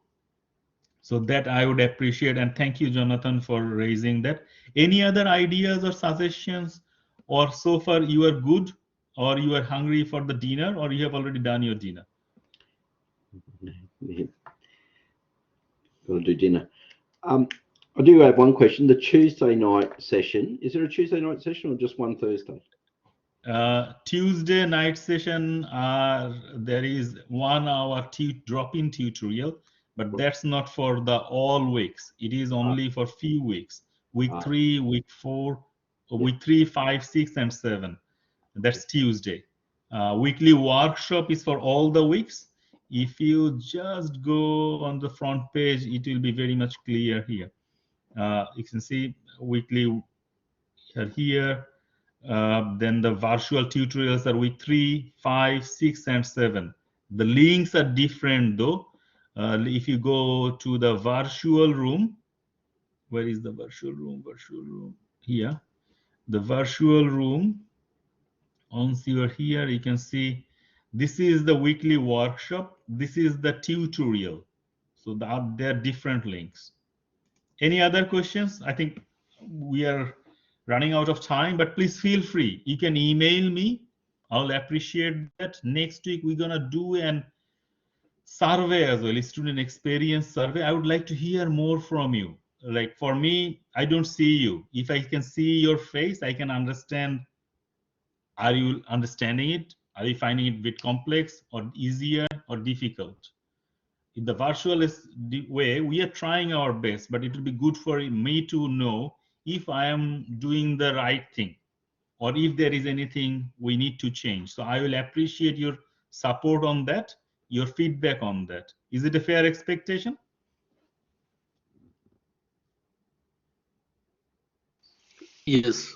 So that I would appreciate, and thank you, Jonathan, for raising that. Any other ideas or suggestions, or so far you are good, or you are hungry for the dinner, or you have already done your dinner? Got to do dinner. I do have one question. The Tuesday night session, is there a Tuesday night session or just one Thursday? Tuesday night session, there is 1 hour drop-in tutorial, but that's not for the all weeks. It is only for few weeks. Week 3, week 4, week 3, 5, 6, and 7. That's Tuesday. Weekly workshop is for all the weeks. If you just go on the front page, it will be very much clear here. You can see weekly here. Then the virtual tutorials are week 3, 5, 6, and 7. The links are different though. If you go to the virtual room, where is the virtual room? Virtual room here. The virtual room. Once you are here, you can see this is the weekly workshop. This is the tutorial. So there are different links. Any other questions? I think we are running out of time, but please feel free. You can email me. I'll appreciate that. Next week, we're going to do an survey as well, a student experience survey. I would like to hear more from you. Like for me, I don't see you. If I can see your face, I can understand. Are you understanding it? Are you finding it a bit complex or easier or difficult? In the virtual way, we are trying our best, but it will be good for me to know if I am doing the right thing or if there is anything we need to change. So I will appreciate your support on that, your feedback on that. Is it a fair expectation? Yes.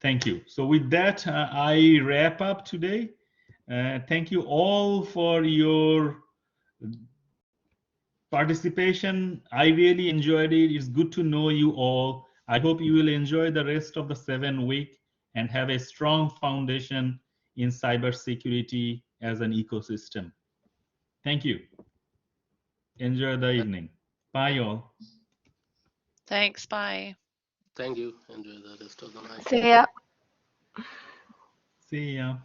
Thank you. So with that, I wrap up today. Thank you all for your participation. I really enjoyed it. It's good to know you all. I hope you will enjoy the rest of the 7 week and have a strong foundation in cybersecurity as an ecosystem. Thank you. Enjoy the evening. Bye all. Thanks. Bye. Thank you. Enjoy the rest of the night. See ya. See ya.